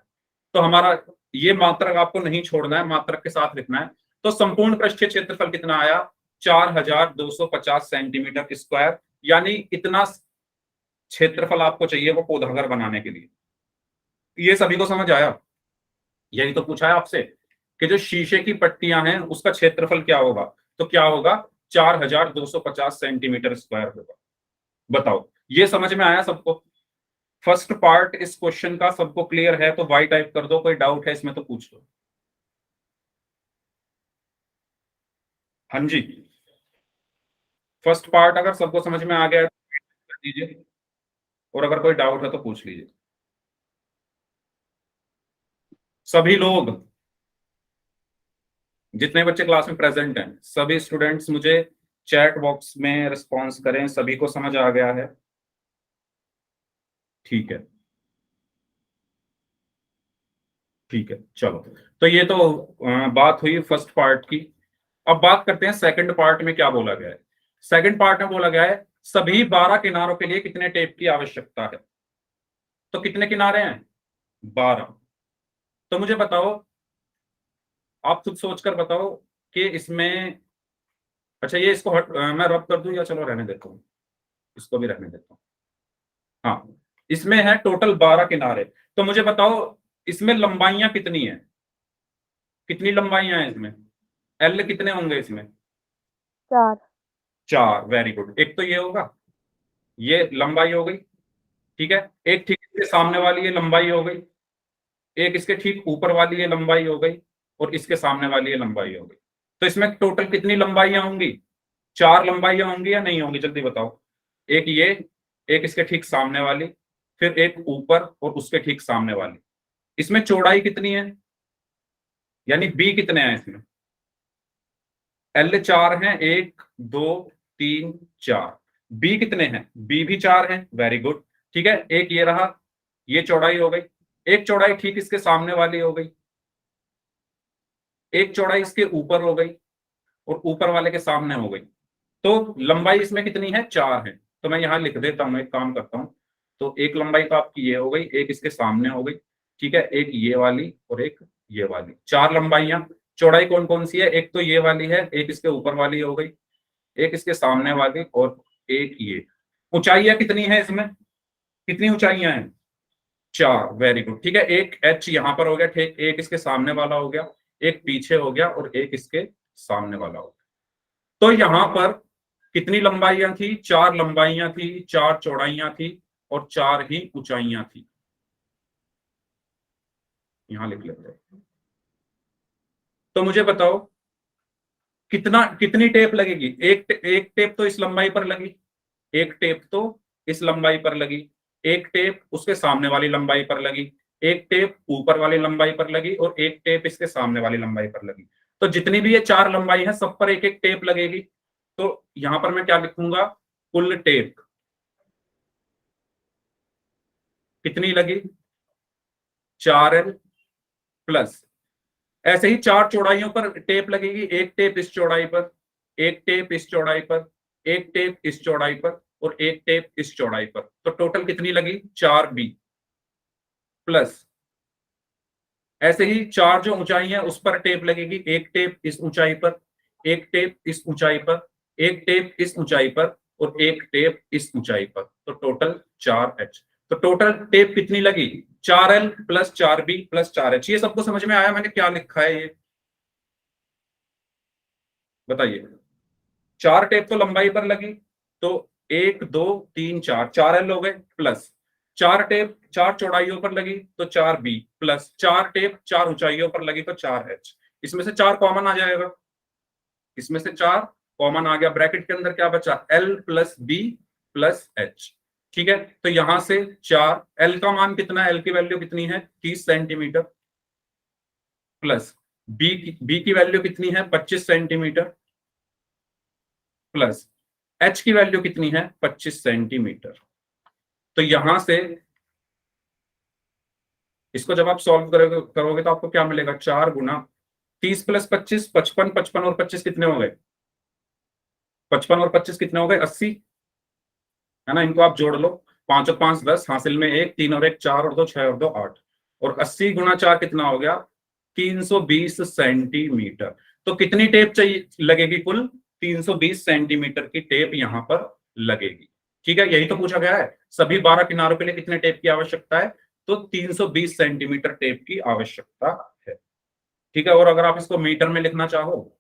Speaker 2: तो हमारा ये मात्रक आपको नहीं छोड़ना है, मात्रक के साथ लिखना है। तो संपूर्ण पृष्ठीय क्षेत्रफल कितना आया, 4250 सेंटीमीटर स्क्वायर, यानी इतना क्षेत्रफल आपको चाहिए वो पौधा घर बनाने के लिए। ये सभी को समझ आया। यही तो पूछा है आपसे कि जो शीशे की पट्टियां हैं उसका क्षेत्रफल क्या होगा, तो क्या होगा, 4250 सेंटीमीटर स्क्वायर होगा। बताओ ये समझ में आया सबको। फर्स्ट पार्ट इस क्वेश्चन का सबको क्लियर है तो वाई टाइप कर दो, कोई डाउट है इसमें तो पूछ लो। हाँ जी, फर्स्ट पार्ट अगर सबको समझ में आ गया है तो कर दीजिए, और अगर कोई डाउट है तो पूछ लीजिए। सभी लोग, जितने बच्चे क्लास में प्रेजेंट हैं, सभी स्टूडेंट्स मुझे चैट बॉक्स में रिस्पॉन्स करें, सभी को समझ आ गया है, ठीक है। ठीक है चलो, तो ये तो बात हुई फर्स्ट पार्ट की। अब बात करते हैं सेकंड पार्ट में क्या बोला गया है। सेकंड पार्ट में बोला गया है सभी 12 किनारों के लिए कितने टेप की आवश्यकता है। तो कितने किनारे हैं, 12। तो मुझे बताओ, आप खुद सोचकर बताओ कि इसमें, अच्छा ये इसको मैं रब कर दूं या चलो रहने देता हूँ, इसको भी रहने देता हूँ। हाँ, इसमें है टोटल 12 किनारे। तो मुझे बताओ इसमें लंबाइयां कितनी है, कितनी लंबाइयां हैं इसमें, एल कितने होंगे इसमें,
Speaker 3: 4।
Speaker 2: 4, वेरी गुड। एक तो ये होगा, ये लंबाई हो गई, ठीक है। एक ठीक इसके सामने वाली ये लंबाई हो गई, एक इसके ठीक ऊपर वाली ये लंबाई हो गई, और इसके सामने वाली ये लंबाई हो गई। तो इसमें टोटल कितनी लंबाइयां होंगी, 4 लंबाइयां होंगी या नहीं होंगी, जल्दी बताओ। एक ये, एक इसके ठीक सामने वाली, फिर एक ऊपर और उसके ठीक सामने वाली। इसमें चौड़ाई कितनी है, यानी बी कितने हैं इसमें, एल 4 हैं, 1 2 3 4, बी कितने हैं, बी भी 4 हैं, वेरी गुड, ठीक है। एक ये रहा, ये चौड़ाई हो गई, एक चौड़ाई ठीक इसके सामने वाली हो गई, एक चौड़ाई इसके ऊपर हो गई, और ऊपर वाले के सामने हो गई। तो लंबाई इसमें कितनी है, 4 है। तो मैं यहां लिख देता हूं, एक काम करता हूं। तो एक लंबाई तो आपकी ये हो गई, एक इसके सामने हो गई, ठीक है, एक ये वाली और एक ये वाली, 4 लंबाइयां। चौड़ाई कौन कौन सी है, एक तो ये वाली है, एक इसके ऊपर वाली हो गई, एक इसके सामने वाली, और एक ये। ऊंचाइयां कितनी है इसमें, कितनी ऊंचाइयां हैं, 4, वेरी गुड, ठीक है। एक एच यहां पर हो गया, ठीक, एक इसके सामने वाला हो गया, एक पीछे हो गया, और एक इसके सामने वाला हो गया। तो यहां पर कितनी लंबाइयां थी, 4 लंबाइयां थी, 4 चौड़ाइयां थी, और 4 ही ऊंचाइयां थी। यहां लिख लेते हैं। तो मुझे बताओ कितनी टेप लगेगी, एक टेप तो इस लंबाई पर लगी, एक टेप तो इस लंबाई पर लगी, एक टेप उसके सामने वाली लंबाई पर लगी, एक टेप ऊपर वाली लंबाई पर लगी, और एक टेप इसके सामने वाली लंबाई पर लगी। तो जितनी भी ये 4 लंबाई है सब पर एक एक टेप लगेगी। तो यहां पर मैं क्या लिखूंगा, कुल टेप कितनी लगी, 4L प्लस, ऐसे ही 4 चौड़ाइयों पर टेप लगेगी, एक टेप इस चौड़ाई पर, एक टेप इस चौड़ाई पर, एक टेप इस चौड़ाई पर, और एक टेप इस चौड़ाई पर। तो टोटल कितनी लगी, 4B प्लस, ऐसे ही 4 जो ऊंचाई है उस पर टेप लगेगी, एक टेप इस ऊंचाई पर, एक टेप इस ऊंचाई पर, एक टेप इस ऊंचाई पर, और एक टेप इस ऊंचाई पर। तो टोटल 4H। तो टोटल टेप कितनी लगी 4L plus 4B plus 4H। ये सबको समझ में आया मैंने क्या लिखा है ये बताइए। 4 टेप तो लंबाई पर लगी, तो 1 2 3 4 4L हो गए, प्लस 4 टेप 4 चौड़ाइयों पर लगी तो 4B, प्लस 4 टेप 4 ऊंचाइयों पर लगी तो 4H। इसमें से 4 कॉमन आ जाएगा, इसमें से 4 कॉमन आ गया, ब्रैकेट के अंदर क्या बचा L plus B plus H। ठीक है, तो यहां से 4 L का मान कितना है, L की वैल्यू कितनी है 30 सेंटीमीटर, प्लस B की वैल्यू कितनी है 25 सेंटीमीटर, प्लस H की वैल्यू कितनी है 25 सेंटीमीटर। तो यहां से इसको जब आप सॉल्व करोगे तो आपको क्या मिलेगा, 4 गुना 30 प्लस 25 55, 55 और 25 कितने हो गए, 55 और 25 कितने हो गए 80, है ना। इनको आप जोड़ लो, 5 और 5 10, हासिल में 1, 3 और 1 4 और 2 6 और 2 8, और 80 गुना 4 कितना हो गया 320 सेंटीमीटर। तो कितनी टेप चाहिए लगेगी, कुल 320 सेंटीमीटर की टेप यहां पर लगेगी। ठीक है, यही तो पूछा गया है, सभी 12 किनारों के लिए कितने टेप की आवश्यकता है, तो 320 सेंटीमीटर टेप की आवश्यकता है। ठीक है, और अगर आप इसको मीटर में लिखना चाहो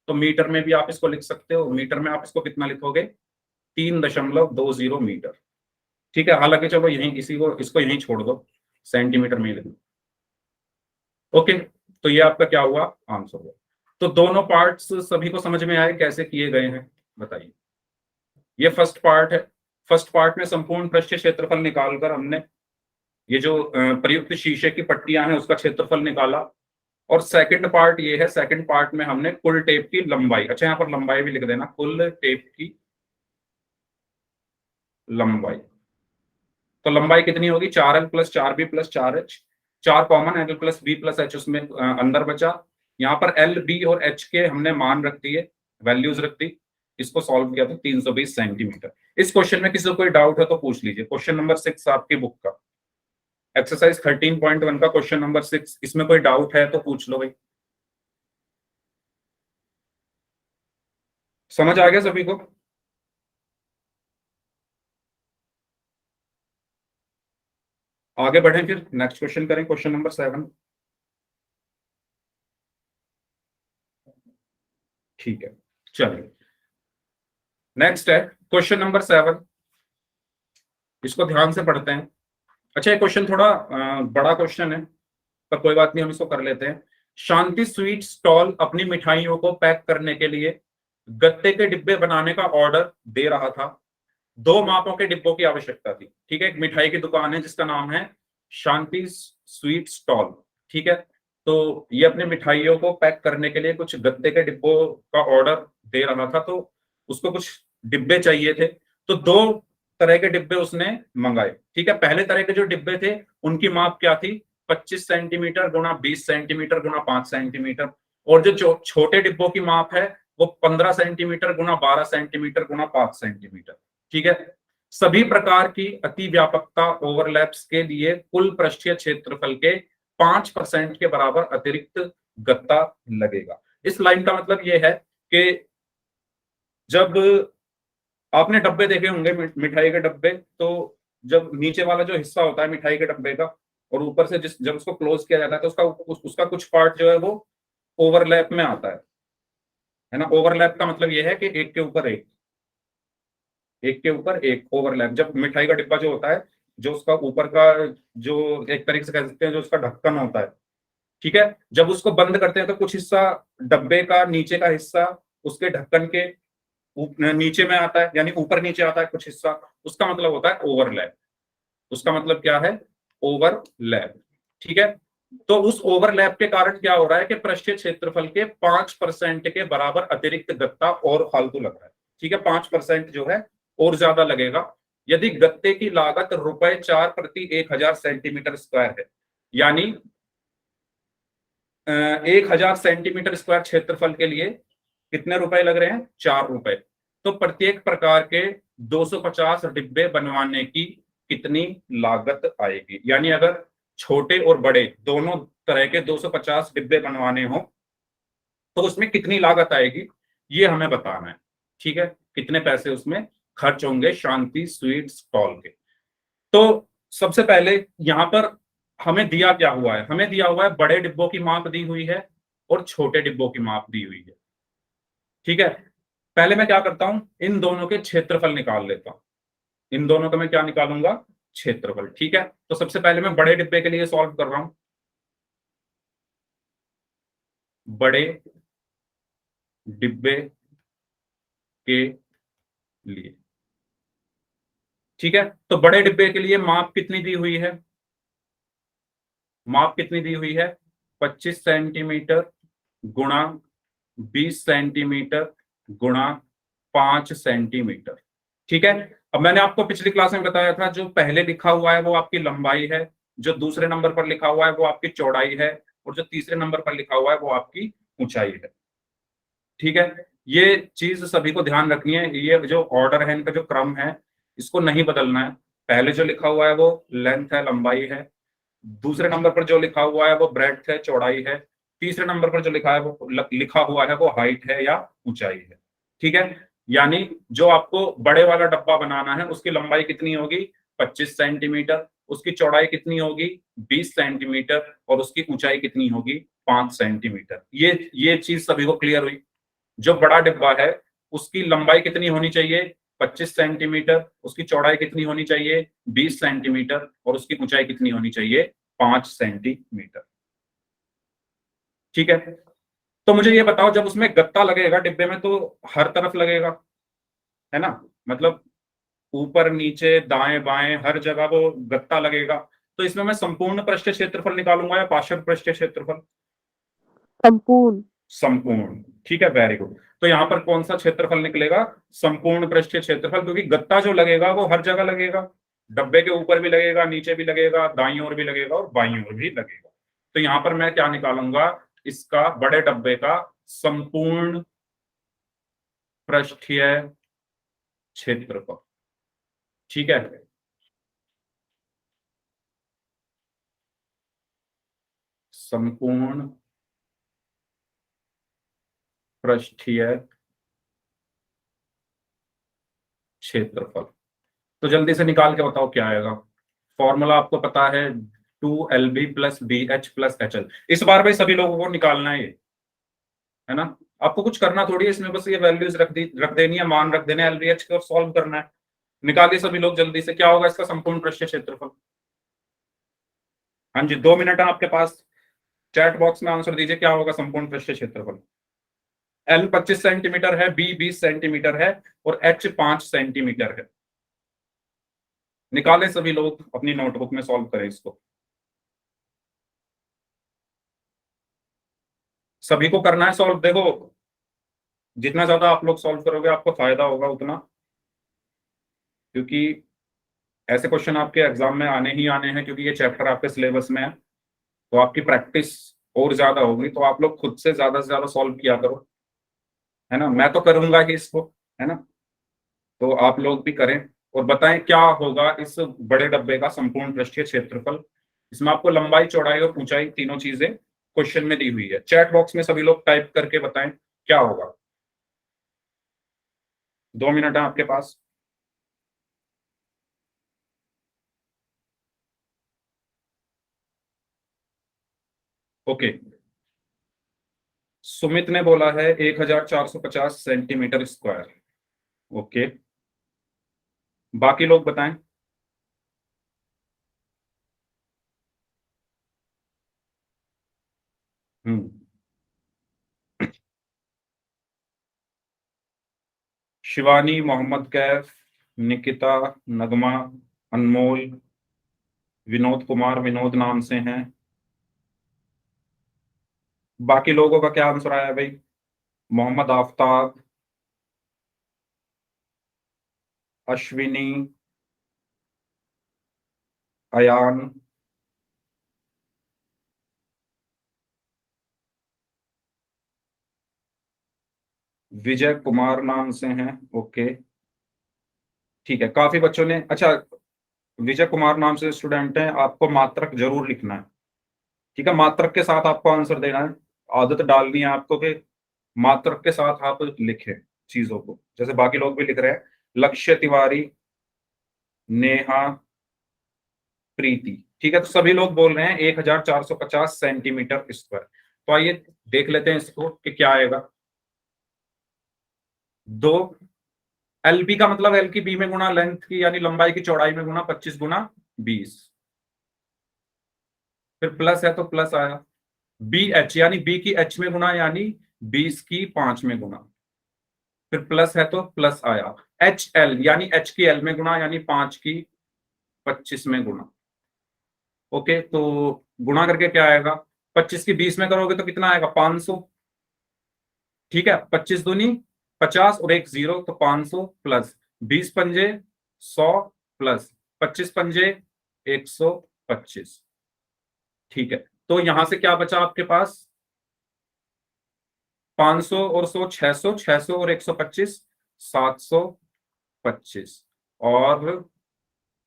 Speaker 2: तो मीटर में भी आप इसको लिख सकते हो। मीटर में आप इसको कितना लिखोगे 3.20 मीटर। ठीक है, हालांकि चलो यहीं इसको यहीं छोड़ दो, सेंटीमीटर में ही लिख दो। ओके, तो ये आपका क्या हुआ आंसर हुआ। तो दोनों पार्ट्स सभी को समझ में आए कैसे किए गए हैं बताइए। ये फर्स्ट पार्ट है, फर्स्ट पार्ट में संपूर्ण पृष्ठीय क्षेत्रफल निकालकर हमने ये जो प्रयुक्त शीशे की पट्टियां हैं उसका क्षेत्रफल निकाला, और सेकंड पार्ट ये है, सेकंड पार्ट में हमने कुल टेप की लंबाई, अच्छा यहाँ पर लंबाई भी लिख देना, कुल टेप की लंबाई। तो लंबाई कितनी होगी 4L plus 4B plus 4H, 4 common L plus B plus H उसमें अंदर बचा। यहाँ पर L B और H के हमने मान रख दिए, वैल्यूज रख दी, इसको सॉल्व किया तो 320 सेंटीमीटर। इस क्वेश्चन में किसी को कोई डाउट है तो पूछ लीजिए। क्वेश्चन नंबर 6 आपकी बुक का एक्सरसाइज 13.1 का क्वेश्चन नंबर 6, इसमें कोई डाउट है तो पूछ लो भाई। समझ आ गया सभी को। आगे बढ़ें, फिर नेक्स्ट क्वेश्चन करें, क्वेश्चन नंबर 7। ठीक है, चलिए नेक्स्ट है क्वेश्चन नंबर 7, इसको ध्यान से पढ़ते हैं। अच्छा, ये क्वेश्चन थोड़ा बड़ा क्वेश्चन है, पर कोई बात नहीं, हम इसको कर लेते हैं। शांति स्वीट स्टॉल अपनी मिठाइयों को पैक करने के लिए गत्ते के डिब्बे बनाने का ऑर्डर दे रहा था। 2 मापों के डिब्बों की आवश्यकता थी। ठीक है, एक मिठाई की दुकान है जिसका नाम है शांति स्वीट स्टॉल। ठीक है, तो ये अपने मिठाइयों को पैक करने के लिए कुछ गत्ते के डिब्बों का ऑर्डर दे रहा था, तो उसको कुछ डिब्बे चाहिए थे। तो 2 तरह के डिब्बे उसने मंगाए। ठीक है, पहले तरह के जो डिब्बे थे उनकी माप क्या थी 25 सेंटीमीटर गुणा 20 सेंटीमीटर गुणा 5 सेंटीमीटर, और जो छोटे डिब्बों की माप है वो 15 सेंटीमीटर गुणा 12 सेंटीमीटर गुणा 5 सेंटीमीटर। ठीक है, सभी प्रकार की अति व्यापकता ओवरलैप्स के लिए कुल पृष्ठीय क्षेत्रफल के 5% के बराबर अतिरिक्त गत्ता लगेगा। इस लाइन का मतलब यह है कि जब आपने डब्बे देखे होंगे मिठाई के डब्बे, तो जब नीचे वाला जो हिस्सा होता है मिठाई के डब्बे का, और ऊपर से जब उसको क्लोज किया जाता है तो उसका कुछ पार्ट जो है वो ओवरलैप में आता है ना। ओवरलैप का मतलब यह है कि एक के ऊपर एक, एक के ऊपर एक ओवरलैप। जब मिठाई का डिब्बा जो होता है, जो उसका ऊपर का जो एक तरीके से कह सकते हैं जो उसका ढक्कन होता है, ठीक है, जब उसको बंद करते हैं तो कुछ हिस्सा डब्बे का नीचे का हिस्सा उसके ढक्कन के नीचे में आता है, यानी ऊपर नीचे आता है कुछ हिस्सा, उसका मतलब होता है ओवरलैप। उसका मतलब क्या है ओवरलैप। ठीक है, तो उस ओवरलैप के कारण क्या हो रहा है कि पृष्ठीय क्षेत्रफल के 5% के बराबर अतिरिक्त गत्ता और फालतू लग रहा है। ठीक है, 5% जो है और ज्यादा लगेगा। यदि गत्ते की लागत ₹4 प्रति 1000 सेंटीमीटर स्क्वायर है, यानी 1000 सेंटीमीटर स्क्वायर क्षेत्रफल के लिए कितने रुपए लग रहे हैं 4 रुपए। तो प्रत्येक प्रकार के 250 डिब्बे बनवाने की कितनी लागत आएगी, यानी अगर छोटे और बड़े दोनों तरह के 250 डिब्बे बनवाने हो तो उसमें कितनी लागत आएगी ये हमें बताना है। ठीक है, कितने पैसे उसमें खर्च होंगे शांति स्वीट स्टॉल के। तो सबसे पहले यहां पर हमें दिया क्या हुआ है, हमें दिया हुआ है बड़े डिब्बों की माप दी हुई है और छोटे डिब्बों की माप दी हुई है। ठीक है, पहले मैं क्या करता हूं, इन दोनों के क्षेत्रफल निकाल लेता हूं। इन दोनों का मैं क्या निकालूंगा, क्षेत्रफल। ठीक है, तो सबसे पहले मैं बड़े डिब्बे के लिए सॉल्व कर रहा हूं, बड़े डिब्बे के लिए। ठीक है, तो बड़े डिब्बे के लिए माप कितनी दी हुई है, माप कितनी दी हुई है, 25 सेंटीमीटर गुणा 20 सेंटीमीटर गुणा 5 सेंटीमीटर। ठीक है, अब मैंने आपको पिछली क्लास में बताया था जो पहले लिखा हुआ है वो आपकी लंबाई है, जो दूसरे नंबर पर लिखा हुआ है वो आपकी चौड़ाई है, और जो तीसरे नंबर पर लिखा हुआ है वो आपकी ऊंचाई है। ठीक है, ये चीज सभी को ध्यान रखनी है, ये जो ऑर्डर है, इनका जो क्रम है, इसको नहीं बदलना है। पहले जो लिखा हुआ है वो लेंथ है, लंबाई है, दूसरे नंबर पर जो लिखा हुआ है वो ब्रेड्थ है, चौड़ाई है, तीसरे नंबर पर जो लिखा है वो लिखा हुआ है वो हाइट है या ऊंचाई है। ठीक है, यानी जो आपको बड़े वाला डब्बा बनाना है उसकी लंबाई कितनी होगी, 25 सेंटीमीटर, उसकी चौड़ाई कितनी होगी, 20 सेंटीमीटर, और उसकी ऊंचाई कितनी होगी, 5 सेंटीमीटर। ये चीज सभी को क्लियर हुई। जो बड़ा डिब्बा है उसकी लंबाई कितनी होनी चाहिए, 25 सेंटीमीटर, उसकी चौड़ाई कितनी होनी चाहिए, 20 सेंटीमीटर, और उसकी ऊंचाई कितनी होनी चाहिए, 5 सेंटीमीटर। ठीक है, तो मुझे ये बताओ, जब उसमें गत्ता लगेगा डिब्बे में तो हर तरफ लगेगा, है ना, मतलब ऊपर नीचे दाएं बाएं हर जगह वो गत्ता लगेगा। तो इसमें मैं संपूर्ण पृष्ठीय क्षेत्रफल निकालूंगा या पार्श्व पृष्ठीय क्षेत्रफल,
Speaker 3: संपूर्ण।
Speaker 2: संपूर्ण। ठीक है, वेरी गुड। तो यहां पर कौन सा क्षेत्रफल निकलेगा, संपूर्ण पृष्ठीय क्षेत्रफल, क्योंकि गत्ता जो लगेगा वो हर जगह लगेगा, डब्बे के ऊपर भी लगेगा, नीचे भी लगेगा, दाईं ओर भी लगेगा और बाईं ओर भी लगेगा। तो यहां पर मैं क्या निकालूंगा, इसका बड़े डब्बे का संपूर्ण पृष्ठीय क्षेत्रफल। ठीक है, संपूर्ण पृष्ठीय क्षेत्रफल। तो जल्दी से निकाल के बताओ क्या आएगा। फॉर्मूला आपको पता है, 2LB प्लस BH+HL। इस बार भाई सभी लोगों को निकालना है ये, है ना, आपको कुछ करना थोड़ी है इसमें, बस ये वैल्यूज रख देनी है, मान रख देने LBH के और सॉल्व करना है। निकालिए सभी लोग जल्दी से, क्या होगा इसका संपूर्ण पृष्ठीय क्षेत्रफल। हाँ जी, 2 मिनट है आपके पास, चैट बॉक्स में आंसर दीजिए, क्या होगा संपूर्ण पृष्ठीय क्षेत्रफल। L 25 सेंटीमीटर है, B 20 सेंटीमीटर है, और H 5 सेंटीमीटर है। निकालें सभी लोग, अपनी नोटबुक में सॉल्व करें इसको, सभी को करना है सॉल्व। देखो, जितना ज्यादा आप लोग सॉल्व करोगे आपको फायदा होगा उतना, क्योंकि ऐसे क्वेश्चन आपके एग्जाम में आने ही आने हैं, क्योंकि ये चैप्टर आपके सिलेबस में है, तो आपकी प्रैक्टिस और ज्यादा होगी। तो आप लोग खुद से ज्यादा सॉल्व किया करो, है ना, मैं तो करूंगा ही इसको, है ना, तो आप लोग भी करें और बताएं क्या होगा इस बड़े डब्बे का संपूर्ण पृष्ठीय क्षेत्रफल। इसमें आपको लंबाई, चौड़ाई और ऊंचाई तीनों चीजें क्वेश्चन में दी हुई है। चैट बॉक्स में सभी लोग टाइप करके बताएं क्या होगा। 2 मिनट है आपके पास। ओके, सुमित ने बोला है 1450 सेंटीमीटर स्क्वायर। ओके, बाकी लोग बताएं। हम्म, शिवानी, मोहम्मद कैफ, निकिता, नगमा, अनमोल, विनोद कुमार, विनोद नाम से हैं। बाकी लोगों का क्या आंसर आया भाई, मोहम्मद आफ्ताब, अश्विनी, अयान, विजय कुमार नाम से हैं। ओके, ठीक है, काफी बच्चों ने, अच्छा, विजय कुमार नाम से स्टूडेंट हैं, आपको मात्रक जरूर लिखना है। ठीक है, मात्रक के साथ आपको आंसर देना है, आदत डालनी है आपको कि मात्रक के साथ आप लिखें चीजों को, जैसे बाकी लोग भी लिख रहे हैं। लक्ष्य तिवारी, नेहा, प्रीति। ठीक है, तो सभी लोग बोल रहे हैं 1450 सेंटीमीटर स्क्वायर। तो आइए देख लेते हैं इसको कि क्या आएगा। 2 एलपी का मतलब एल की बी में गुना लेंथ की यानी लंबाई की चौड़ाई में गुना 25 गुना 20, फिर प्लस है तो प्लस आया। बी एच यानी बी की एच में गुना यानी 20 की 5 में गुना, फिर प्लस है तो प्लस आया। एच एल यानी एच की एल में गुना यानी 5 की 25 में गुना। ओके, तो गुणा करके क्या आएगा, 25 की 20 में करोगे तो कितना आएगा, 500। ठीक है, 25 दूनी 50 और एक 0 तो 500 प्लस 20 पंजे 100 प्लस 25 पंजे 125। ठीक है, तो यहां से क्या बचा आपके पास, 500 और 100 600, 600 और 125 725। और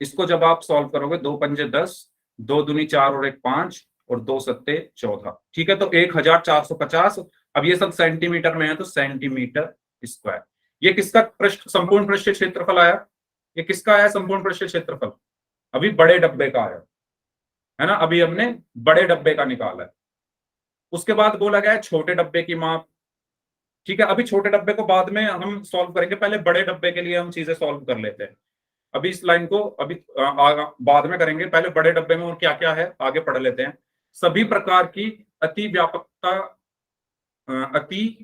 Speaker 2: इसको जब आप सॉल्व करोगे, 2 पंजे 10, 2 दूनी 4 और एक 5 और 2 सत्ते 14। ठीक है, तो 1450। अब ये सब सेंटीमीटर में है तो सेंटीमीटर स्क्वायर। ये किसका पृष्ठ संपूर्ण पृष्ठीय क्षेत्रफल आया, ये किसका आया संपूर्ण पृष्ठीय क्षेत्रफल, अभी बड़े डब्बे का आया है ना, अभी हमने बड़े डब्बे का निकाला है। उसके बाद बोला गया है छोटे डब्बे की माप। ठीक है, अभी छोटे डब्बे को बाद में हम सॉल्व करेंगे, पहले बड़े डब्बे के लिए हम चीजें सॉल्व कर लेते हैं। अभी इस लाइन को अभी बाद में करेंगे, पहले बड़े डब्बे में और क्या क्या है आगे पढ़ लेते हैं। सभी प्रकार की अति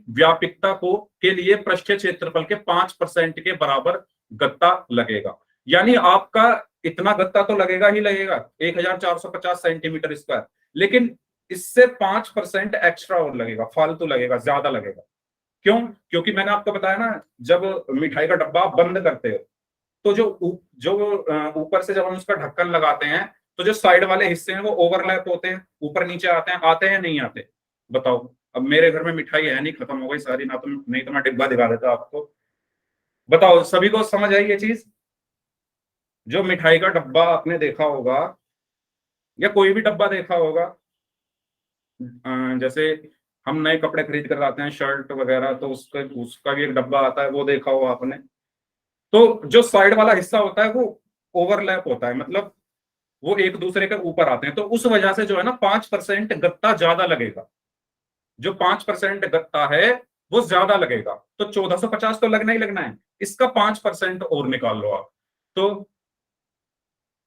Speaker 2: व्यापकता को के लिए पृष्ठीय क्षेत्रफल के 5% के बराबर गत्ता लगेगा। यानी आपका इतना गत्ता तो लगेगा ही लगेगा 1450 सेंटीमीटर स्क्वायर, लेकिन इससे 5% एक्स्ट्रा और लगेगा, फालतू लगेगा, ज्यादा लगेगा। क्यों, क्योंकि मैंने आपको बताया ना, जब मिठाई का डब्बा आप बंद करते हो तो जो ऊपर से जब हम उसका ढक्कन लगाते हैं तो जो साइड वाले हिस्से हैं वो ओवरलैप होते हैं, ऊपर नीचे आते हैं नहीं आते, बताओ। अब मेरे घर में मिठाई है नहीं, खत्म हो गई सारी ना, तो नहीं तो मैं डिब्बा दिखा देता आपको। बताओ सभी को समझ आई ये चीज, जो मिठाई का डब्बा आपने देखा होगा या कोई भी डब्बा देखा होगा, जैसे हम नए कपड़े खरीद कर लाते हैं शर्ट वगैरह, तो उसका भी एक डब्बा आता है, वो देखा होगा आपने। तो जो साइड वाला हिस्सा होता है वो ओवरलैप होता है, मतलब वो एक दूसरे के ऊपर आते हैं, तो उस वजह से जो है ना 5% गत्ता ज्यादा लगेगा। जो 5% गत्ता है वो ज्यादा लगेगा, तो 1450 तो लगना ही लगना है, इसका 5% और निकाल लो आप। तो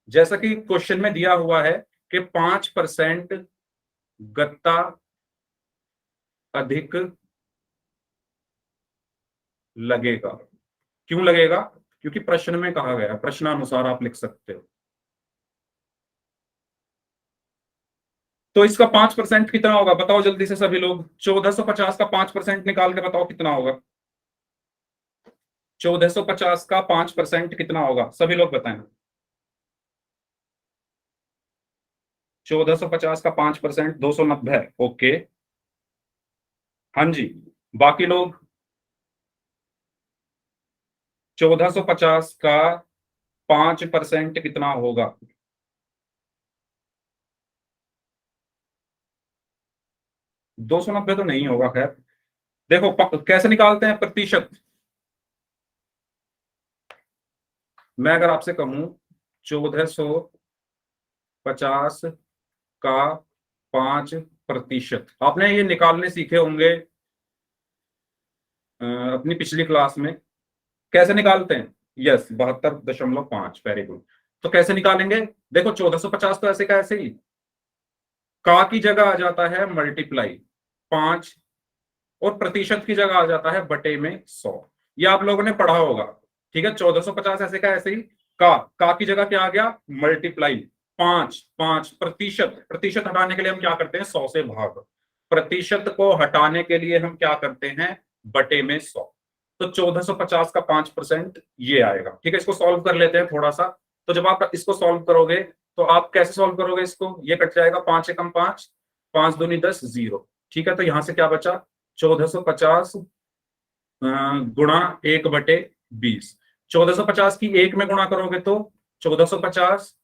Speaker 2: जैसा कि क्वेश्चन में दिया हुआ है कि 5% गत्ता अधिक लगेगा। क्यों लगेगा, क्योंकि प्रश्न में कहा गया, प्रश्नानुसार आप लिख सकते हो। तो इसका 5% कितना होगा बताओ जल्दी से सभी लोग, 1450 का 5% निकाल के बताओ कितना होगा। 1450 का 5% कितना होगा, सभी लोग बताएं। 1450 का 5% 290। ओके, हाँ जी, बाकी लोग 1450 का 5% कितना होगा, 290 तो नहीं होगा। खैर देखो कैसे निकालते हैं प्रतिशत। मैं अगर आपसे कहूं 1450 का 5%, आपने ये निकालने सीखे होंगे अपनी पिछली क्लास में। कैसे निकालते हैं, यस 72.5, वेरी गुड। तो कैसे निकालेंगे, देखो 1450 तो ऐसे का ऐसे ही, का की जगह आ जाता है मल्टीप्लाई 5 और प्रतिशत की जगह आ जाता है बटे में 100। ये आप लोगों ने पढ़ा होगा। ठीक है, 1450 ऐसे का ऐसे ही, का की जगह क्या आ गया, मल्टीप्लाई 5 5 प्रतिशत, प्रतिशत हटाने के लिए हम क्या करते हैं 100 से भाग, प्रतिशत को हटाने के लिए हम क्या करते हैं बटे में 100। तो 1450 का 5% ये आएगा। ठीक है, इसको सॉल्व कर लेते हैं थोड़ा सा। तो जब आप इसको सॉल्व करोगे तो आप कैसे सॉल्व करोगे इसको, ये कट जाएगा 5 एकम 5, 5 दूनी 10 0। ठीक है, तो यहां से क्या बचा 1450 गुणा 1/20। 1450 की 1 में गुणा करोगे तो 1450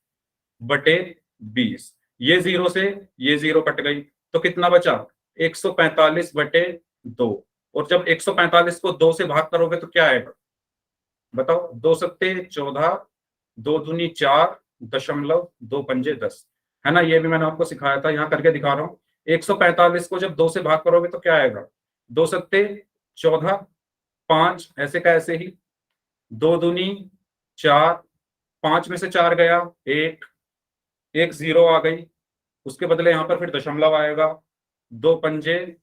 Speaker 2: बटे 20, ये 0 से ये 0 कट गई, तो कितना बचा 145/2। और जब 145 को 2 से भाग करोगे तो क्या आएगा बताओ, 2 सत्ते 14, 2 दूनी 4 दशमलव दो पंजे 10, है ना, ये भी मैंने आपको सिखाया था, यहाँ करके दिखा रहा हूँ। 145 को जब 2 से भाग करोगे तो क्या आएगा, 2 सत्ते 14, 5 ऐसे का ऐसे ही, 2 दूनी 4, 5 में से 4 गया, 1 0 आ गई, उसके बदले यहां पर फिर दशमलव आएगा, 2 पंजे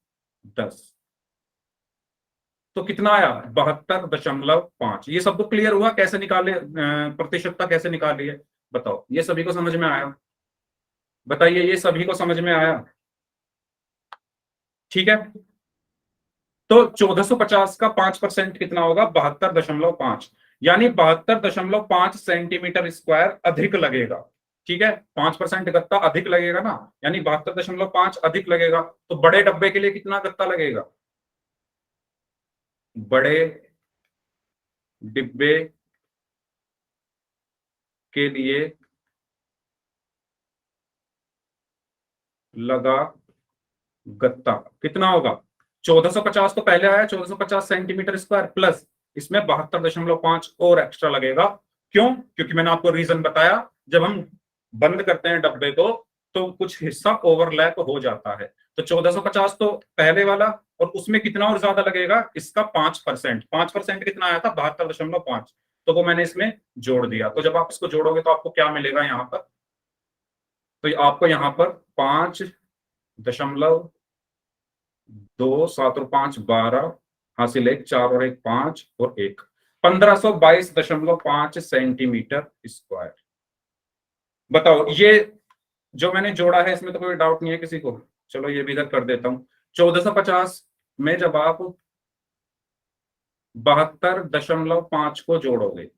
Speaker 2: 10, तो कितना आया 72.5। ये सब तो क्लियर हुआ, कैसे निकाले प्रतिशतता कैसे निकाली है, बताओ, ये सभी को समझ में आया, बताइए, ये सभी को समझ में आया, ठीक है। तो 1450 का 5% कितना होगा, 72.5, यानी 72.5 सेंटीमीटर स्क्वायर अधिक लगेगा, ठीक है। 5% गत्ता अधिक लगेगा ना, यानी 72.5 अधिक लगेगा। तो बड़े डब्बे के लिए कितना गत्ता लगेगा, बड़े डिब्बे के लिए लगा गत्ता कितना होगा, 1450 तो पहले आया, 1450 सेंटीमीटर स्क्वायर प्लस इसमें 72.5 और एक्स्ट्रा लगेगा। क्यों, क्योंकि मैंने आपको रीजन बताया, जब हम बंद करते हैं डब्बे को तो कुछ हिस्सा ओवरलैप हो जाता है। तो 1450 तो पहले वाला, और उसमें कितना और ज्यादा लगेगा, इसका 5%, 5% कितना आया था 72.5, तो वो मैंने इसमें जोड़ दिया। तो जब आप इसको जोड़ोगे तो आपको क्या मिलेगा यहाँ पर, तो आपको यहाँ पर 5.2, 7 और 5 12, हासिल 1, 4 और 1 5 और 1 1522.5 सेंटीमीटर स्क्वायर। बताओ, ये जो मैंने जोड़ा है इसमें तो कोई डाउट नहीं है किसी को, चलो ये भी इधर कर देता हूं। 1450 में जब आप 72.5 को जोड़ोगे,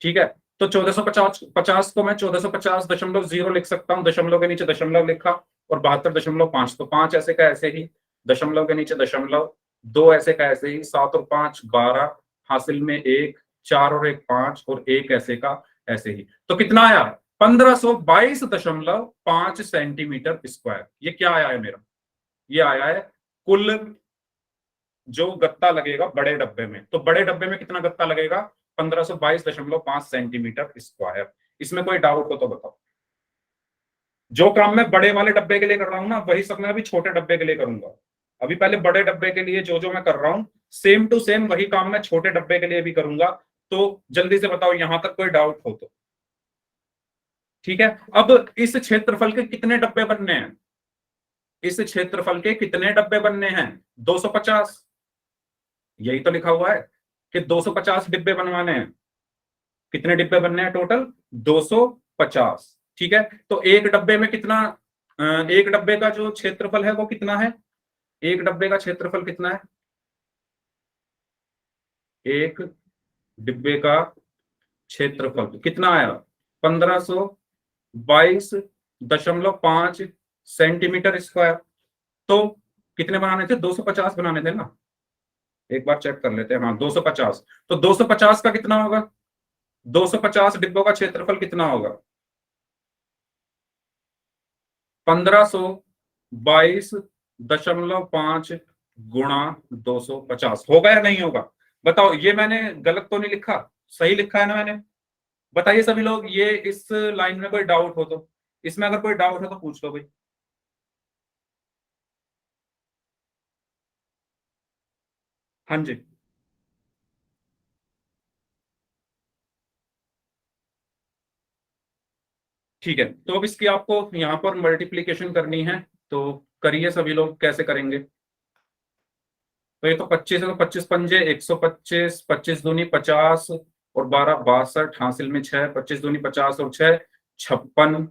Speaker 2: ठीक है, तो 1450 को मैं 1450.0 लिख सकता हूं, दशमलव के नीचे दशमलव लिखा, और 72.5, तो 5 ऐसे का ऐसे ही, दशमलव के नीचे दशमलव, 2 ऐसे का ऐसे ही, 7 और 5 12, हासिल में 1, 4 और 1 5 और 1 ऐसे का ऐसे ही। तो कितना आया 1522.5 सेंटीमीटर स्क्वायर। ये क्या आया है मेरा, ये आया है कुल जो गत्ता लगेगा बड़े डब्बे में। तो बड़े डब्बे में कितना गत्ता लगेगा, 1522.5 सेंटीमीटर स्क्वायर। इसमें कोई डाउट हो तो बताओ। जो काम मैं बड़े वाले डब्बे के लिए कर रहा हूं ना, वही सब मैं अभी छोटे डब्बे के लिए करूंगा। अभी पहले बड़े डब्बे के लिए जो जो मैं कर रहा हूं, सेम टू सेम वही काम मैं छोटे डब्बे के लिए भी करूंगा। तो जल्दी से बताओ यहां तक कोई डाउट हो तो, ठीक है। अब इस क्षेत्रफल के कितने डब्बे बनने हैं, इस क्षेत्रफल के कितने डब्बे बनने हैं, 250, यही तो लिखा हुआ है कि 250 डिब्बे बनवाने हैं। कितने डिब्बे बनने हैं टोटल, 250, ठीक है। तो एक डब्बे में कितना, एक डब्बे का जो क्षेत्रफल है वो कितना है, एक डब्बे का क्षेत्रफल कितना है, एक डिब्बे का क्षेत्रफल कितना आया, 1522.5 सेंटीमीटर स्क्वायर। तो कितने बनाने थे, 250 बनाने थे ना, एक बार चेक कर लेते हैं, हाँ 250। तो 250 का कितना होगा, 250 डिब्बों का क्षेत्रफल कितना होगा, 1522.5 गुणा 250 होगा या नहीं होगा, बताओ। ये मैंने गलत तो नहीं लिखा, सही लिखा है ना मैंने, बताइए सभी लोग। ये इस लाइन में कोई डाउट हो तो, इसमें अगर कोई डाउट हो तो पूछ लो भाई। हाँ जी, ठीक है। तो अब इसकी आपको यहाँ पर मल्टीप्लीकेशन करनी है, तो करिए सभी लोग, कैसे करेंगे। तो ये तो 25 है, तो 25 पंजे 125, 25 दूनी 50 और 12 62, हासिल में 6, 25 दूनी 50 और 6 56,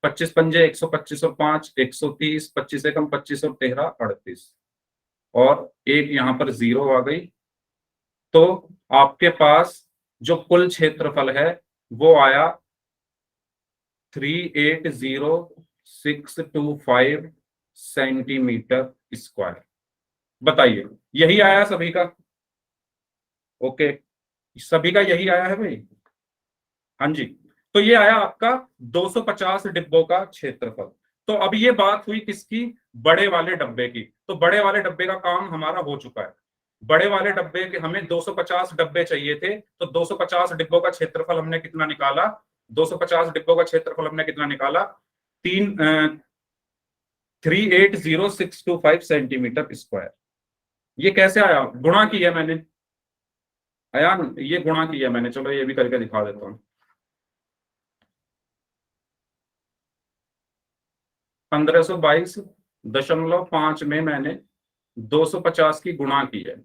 Speaker 2: 25 पंजे 125 और 5 130, 25 एकम 25 और 13 38, और एक यहाँ पर 0 आ गई। तो आपके पास जो कुल क्षेत्रफल है वो आया 380,625 सेंटीमीटर स्क्वायर। बताइए, यही आया सभी का, ओके, सभी का यही आया है भाई, हाँ जी। तो ये आया आपका 250 डिब्बों का क्षेत्रफल। तो अब ये बात हुई किसकी, बड़े वाले डब्बे की। तो बड़े वाले डब्बे का काम हमारा हो चुका है। बड़े वाले डब्बे के हमें 250 डब्बे चाहिए थे, तो 250 डिब्बों का क्षेत्रफल हमने कितना निकाला, 250 डिब्बों का क्षेत्रफल हमने कितना निकाला, 380,625 सेंटीमीटर स्क्वायर। ये कैसे आया, गुणा किया मैंने, आया ना, ये गुणा किया मैंने, चलो ये भी करके दिखा देता हूं। 1522.5 में मैंने 250 की गुणा की है।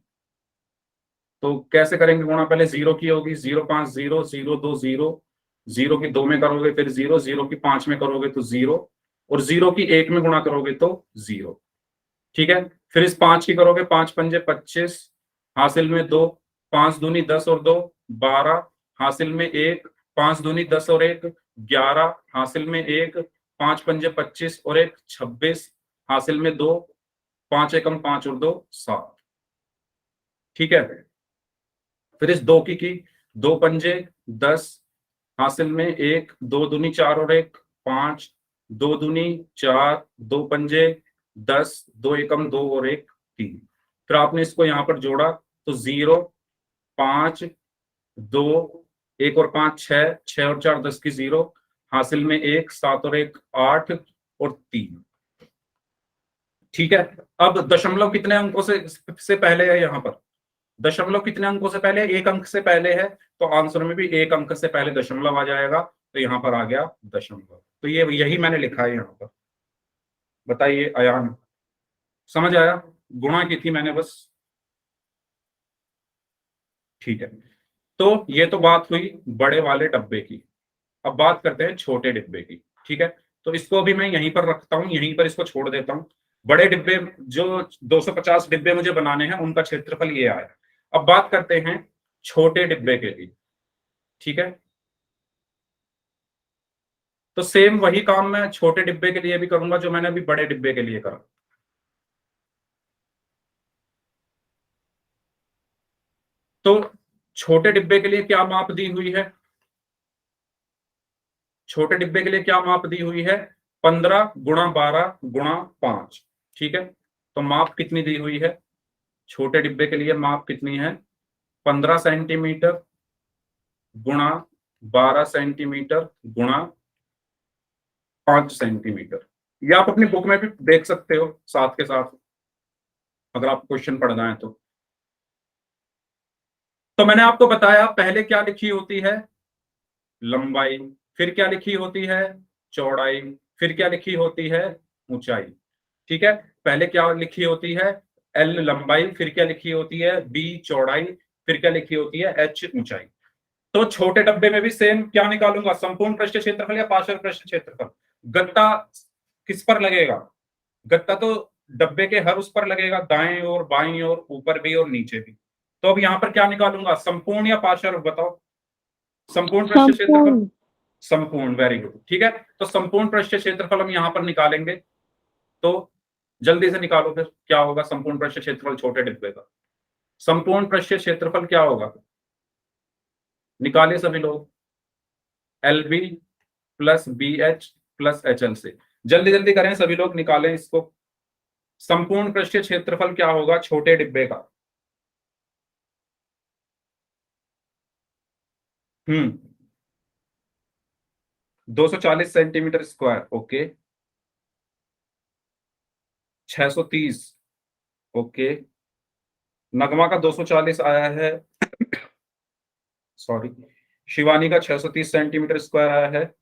Speaker 2: तो कैसे करेंगे गुणा, पहले जीरो की होगी, 050, 0 2 0, 0 की 2 में करोगे फिर 0, 0 की 5 में करोगे तो 0, और 0 की 1 में गुणा करोगे तो 0। ठीक है, फिर इस 5 की करोगे, 5 पंजे 25, हासिल में 2, 5 दूनी 10 और 2 12, हासिल में 1, 5 दूनी 10 और 1 11, हासिल में 1, 5 पंजे 25 और 1 26, हासिल में 2, 5 एकम 5 और 2 7। ठीक है, फिर इस 2 की 2 पंजे 10, हासिल में 1, 2 दूनी 4 और 1 5, 2 दूनी 4, 2 पंजे 10, 2 एकम 2 और 1 3। फिर आपने इसको यहां पर जोड़ा तो 0 5 2 1 और 5 6, 6 और 4 10 की 0, हासिल में 1 7 और 1 8 और 3। ठीक है, अब दशमलव कितने अंकों से पहले है, यहां पर दशमलव कितने अंकों से पहले, एक अंक से पहले है, तो आंसर में भी एक अंक से पहले दशमलव आ जाएगा, तो यहां पर आ गया दशमलव। तो ये यही मैंने लिखा है यहां पर। बताइए अयान, समझ आया, गुणा की थी मैंने बस। ठीक है, तो ये तो बात हुई बड़े वाले डब्बे की। अब बात करते हैं छोटे डिब्बे की। ठीक है, तो इसको भी मैं यहीं पर रखता हूं, यहीं पर इसको छोड़ देता हूं। बड़े डिब्बे जो 250 डिब्बे मुझे बनाने हैं, उनका क्षेत्रफल ये आया। अब बात करते हैं छोटे डिब्बे के लिए। ठीक है, तो सेम वही काम मैं छोटे डिब्बे के लिए भी करूंगा जो मैंने अभी बड़े डिब्बे के लिए करा। तो छोटे डिब्बे के लिए क्या माप दी हुई है, छोटे डिब्बे के लिए क्या माप दी हुई है, 15 गुणा 12 गुणा 5। ठीक है, तो माप कितनी दी हुई है, छोटे डिब्बे के लिए माप कितनी है, 15 सेंटीमीटर गुणा 12 सेंटीमीटर गुणा 5 सेंटीमीटर। ये आप अपनी बुक में भी देख सकते हो साथ के साथ, अगर आप क्वेश्चन पढ़ना है तो मैंने आपको बताया पहले क्या लिखी होती है, लंबाई, फिर क्या लिखी होती है, चौड़ाई, फिर क्या लिखी होती है, ऊंचाई। ठीक है, पहले क्या लिखी होती है, एल लंबाई, फिर क्या लिखी होती है, बी चौड़ाई, फिर क्या लिखी होती है, एच ऊंचाई। तो छोटे डब्बे में भी सेम क्या निकालूंगा, संपूर्ण पृष्ठ क्षेत्रफल या पार्श्व पृष्ठ क्षेत्रफल। गत्ता किस पर लगेगा, गत्ता तो डब्बे के हर उस पर लगेगा, दाएं और बाईं और ऊपर भी और नीचे भी। तो अब यहां पर क्या निकालूंगा, संपूर्ण या पार्श्व, बताओ। संपूर्ण पृष्ठ क्षेत्रफल,
Speaker 3: संपूर्ण।
Speaker 2: संपूर्ण, वेरी गुड। ठीक है, तो संपूर्ण पृष्ठ क्षेत्रफल हम यहां पर निकालेंगे। तो जल्दी से निकालो फिर, क्या होगा संपूर्ण पृष्ठ क्षेत्रफल छोटे डिब्बे का, संपूर्ण पृष्ठ क्षेत्रफल क्या होगा, निकाले सभी लोग, L B plus B H plus H L से। जल्दी जल्दी करें सभी लोग, निकालें इसको। संपूर्ण पृष्ठ क्षेत्रफल क्या होगा छोटे डिब्बे का, 240 सेंटीमीटर स्क्वायर, ओके। 630, ओके। नगमा का 240 आया है, सॉरी, शिवानी का 630 सेंटीमीटर स्क्वायर आया है,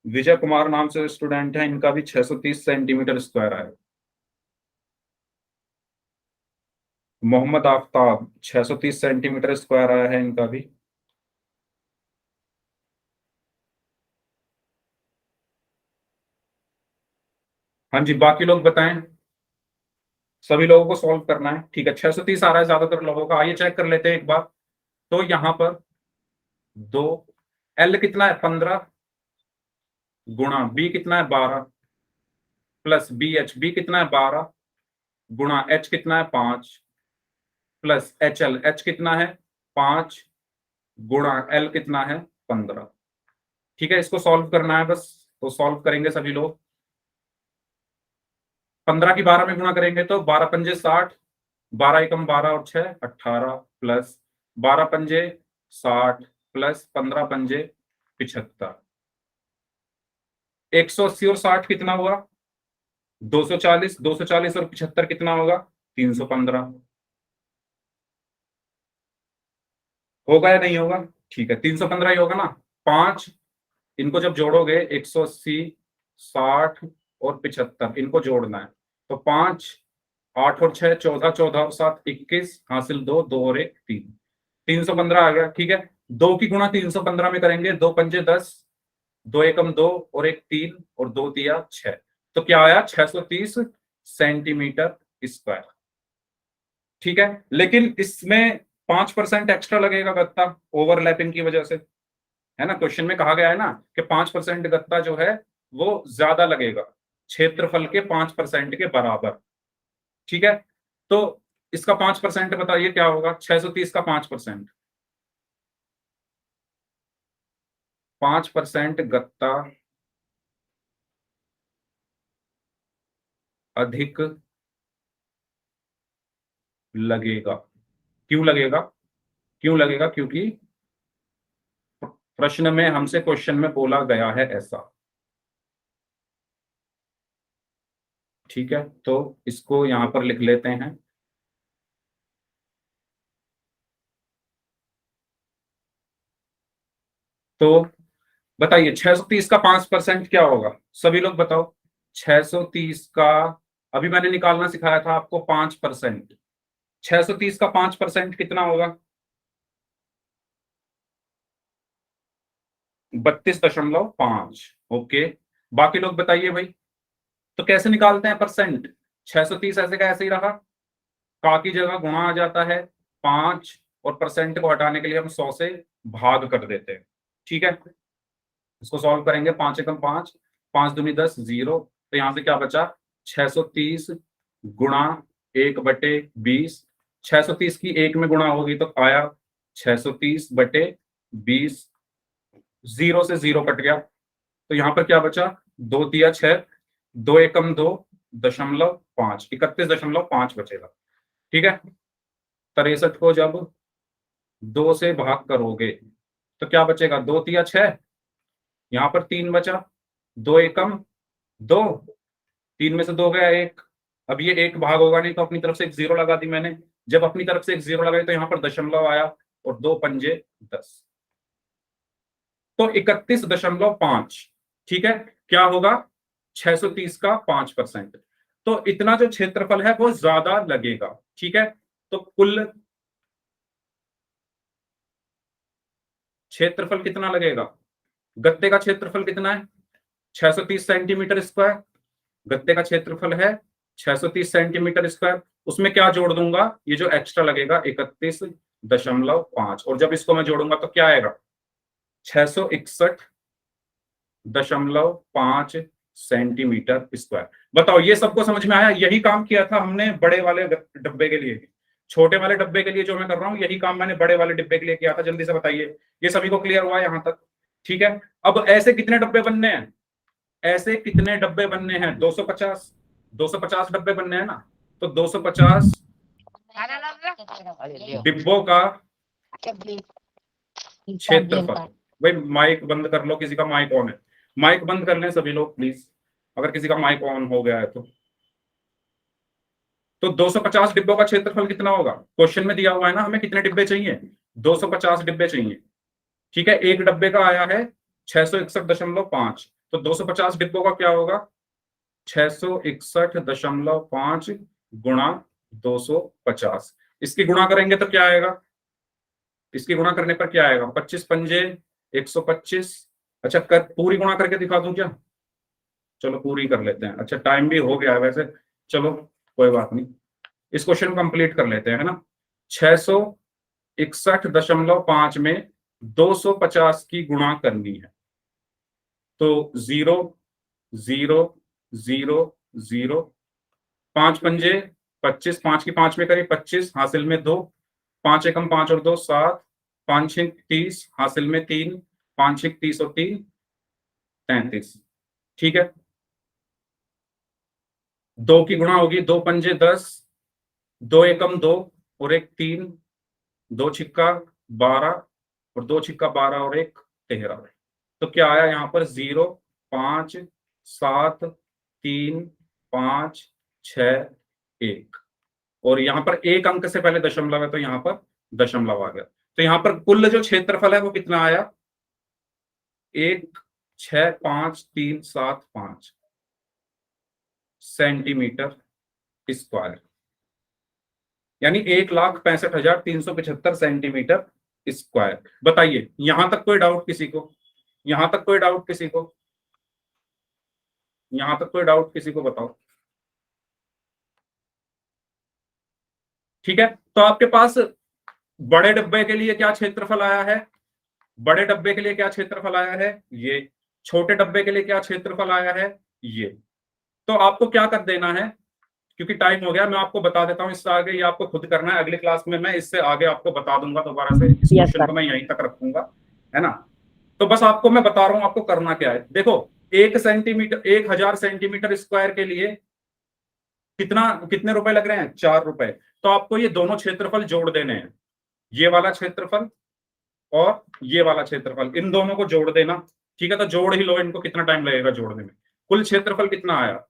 Speaker 2: विजय कुमार नाम से स्टूडेंट है, इनका भी 630 सेंटीमीटर स्क्वायर आया है। मोहम्मद आफ्ताब 630 सेंटीमीटर स्क्वायर आया है, इनका भी। हाँ जी, बाकी लोग बताएं, सभी लोगों को सॉल्व करना है। ठीक है, 630 आ रहा है ज्यादातर लोगों का, आइए चेक कर लेते हैं एक बार। तो यहां पर 2, एल कितना है 15 गुणा बी कितना है 12 प्लस बी कितना है 12 गुणा एच कितना है 5 प्लस एच कितना है 5 गुणा एल कितना है 15। ठीक है, इसको सॉल्व करना है बस, तो सॉल्व करेंगे सभी लोग। 15 की 12 में गुणा करेंगे तो 12 पंजे 60, 12 एकम 12 और 6 18 प्लस 12 पंजे 60 प्लस 15 पंजे 75। 180 और 60 कितना हुआ? 240। 240 और 75 कितना होगा? 315। होगा या नहीं होगा? ठीक है, 315 ही होगा ना। 5 इनको जब जोड़ोगे, 180, 60 और 75 इनको जोड़ना है, तो 5, 8 और 6 14, 14 और 7 21, हासिल 2, 2 और 1 3, 315 आ गया। ठीक है, 2 की गुणा 315 में करेंगे, 2 पंजे 10, 2 एकम 2 और 1 3 और 2 तिया 6, तो क्या आया? 630 सेंटीमीटर स्क्वायर। ठीक है, लेकिन इसमें 5% एक्स्ट्रा लगेगा गत्ता, ओवरलैपिंग की वजह से, है ना। क्वेश्चन में कहा गया है ना कि 5% गत्ता जो है वो ज्यादा लगेगा, क्षेत्रफल के 5% के बराबर। ठीक है, तो इसका 5% बताइए क्या होगा? 630 का 5%, 5% गत्ता अधिक लगेगा। क्यों लगेगा? क्यों लगेगा? क्योंकि प्रश्न में हमसे, क्वेश्चन में बोला गया है ऐसा। ठीक है, तो इसको यहां पर लिख लेते हैं। तो बताइए 630 का 5% क्या होगा? सभी लोग बताओ। 630 का, अभी मैंने निकालना सिखाया था आपको 5%। 630 का 5% कितना होगा? 32.5। ओके, बाकी लोग बताइए भाई। तो कैसे निकालते हैं परसेंट? 630 ऐसे का ऐसे ही रहा, का की जगह गुणा आ जाता है 5, और परसेंट को हटाने के लिए हम 100 से भाग कर देते हैं। ठीक है, इसको सॉल्व करेंगे। 5 एकम 5, 5 दूनी 10, 0, तो यहां से क्या बचा? 630 गुणा 1/20। 630 की 1 में गुणा होगी तो आया 630/20, 0 से 0 कट गया, तो यहां पर क्या बचा? 2 तिया 6, 2 एकम 2, 0.5, 31.5 बचेगा। ठीक है, 63 को जब 2 से भाग करोगे तो क्या बचेगा? 2 तिया 6, यहां पर 3 बचा, 2 एकम 2, 3 में से 2 गया 1। अब ये 1 भाग होगा नहीं, तो अपनी तरफ से एक 0 लगा दी मैंने। जब अपनी तरफ से एक 0 लगाई तो यहां पर दशमलव आया, और 2 पंजे 10, तो 31.5। ठीक है, क्या होगा? 630 का 5%, तो इतना जो क्षेत्रफल है वो ज्यादा लगेगा। ठीक है, तो कुल क्षेत्रफल कितना लगेगा? गत्ते का क्षेत्रफल कितना है? 630 सेंटीमीटर स्क्वायर। गत्ते का क्षेत्रफल है 630 सेंटीमीटर स्क्वायर। उसमें क्या जोड़ दूंगा? ये जो एक्स्ट्रा लगेगा 31.5, और जब इसको मैं जोड़ूंगा तो क्या आएगा? 661.5 सेंटीमीटर स्क्वायर। बताओ, ये सबको समझ में आया? यही काम किया था हमने बड़े वाले डब्बे के लिए। छोटे वाले डब्बे के लिए जो मैं कर रहा हूं, यही काम मैंने बड़े वाले डिब्बे के लिए किया था। जल्दी से बताइए, ये सभी को क्लियर हुआ यहां तक? ठीक है, अब ऐसे कितने डब्बे बनने हैं? ऐसे कितने डब्बे बनने हैं? 250। 250 डब्बे बनने हैं ना, तो 250 डिब्बों का क्षेत्रफल। भाई माइक बंद कर लो, किसी का माइक ऑन है। माइक बंद कर लें सभी लोग प्लीज, अगर किसी का माइक ऑन हो गया है तो 250 डिब्बों का क्षेत्रफल कितना होगा? क्वेश्चन में दिया हुआ है ना हमें कितने डिब्बे चाहिए? 250 डिब्बे चाहिए। ठीक है, एक डब्बे का आया है 661.5, तो 250 डिब्बों का क्या होगा? 661.5 गुणा 250। इसकी गुणा करेंगे तो क्या आएगा? इसकी गुणा करने पर क्या आएगा? 25 पंजे 125। अच्छा, पूरी गुणा करके दिखा दूं क्या? चलो पूरी कर लेते हैं। अच्छा, टाइम भी हो गया है वैसे, चलो कोई बात नहीं, इस क्वेश्चन को कंप्लीट कर लेते हैं, है ना। 661.5 में 250 की गुणा करनी है, तो 0 0 0 0, 5 पंजे 25, 5 की 5 में करी 25, हासिल में 2, 5 एकम 5 और 2 7, 5 छिक 30, हासिल में 3, 5 छिक 30 और 3 33। ठीक है, 2 की गुणा होगी, 2 पंजे 10, 2 एकम 2 और 1 3, 2 छिक्का 12 और 2 छिक्का 12 और 1 13। तो क्या आया यहाँ पर 0, 5, 7, 3, 5, 6, 1, और यहाँ पर एक अंक से पहले दशमलव है तो यहाँ पर दशमलव आ गया। तो यहाँ पर कुल जो क्षेत्रफल है वो कितना आया, 1, 6, 5, 3, 7, 5 सेंटीमीटर स्क्वायर, यानी 1,65,375 सेंटीमीटर स्क्वायर। बताइए यहां तक कोई डाउट किसी को, यहां तक कोई डाउट किसी को, यहां तक कोई डाउट किसी को बताओ। ठीक है, तो आपके पास बड़े डब्बे के लिए क्या क्षेत्रफल आया है, बड़े डब्बे के लिए क्या क्षेत्रफल आया है ये, छोटे डब्बे के लिए क्या क्षेत्रफल आया है ये। तो आपको क्या कर देना है, क्योंकि टाइम हो गया, मैं आपको बता देता हूं, इससे आगे ये आपको खुद करना है। अगली क्लास में मैं इससे आगे आपको बता दूंगा दोबारा से, इस क्वेश्चन को मैं यहीं तक रखूंगा, है ना। तो बस आपको मैं बता रहा हूं आपको करना क्या है। देखो 1 सेंटीमीटर, 1000 सेंटीमीटर स्क्वायर के लिए कितने रुपए लग रहे हैं, 4 रुपए। तो आपको ये दोनों क्षेत्रफल जोड़ देने हैं, ये वाला क्षेत्रफल और ये वाला क्षेत्रफल, इन दोनों को जोड़ देना। ठीक है, तो जोड़ ही लो इनको, कितना टाइम लगेगा जोड़ने में। कुल क्षेत्रफल कितना आया,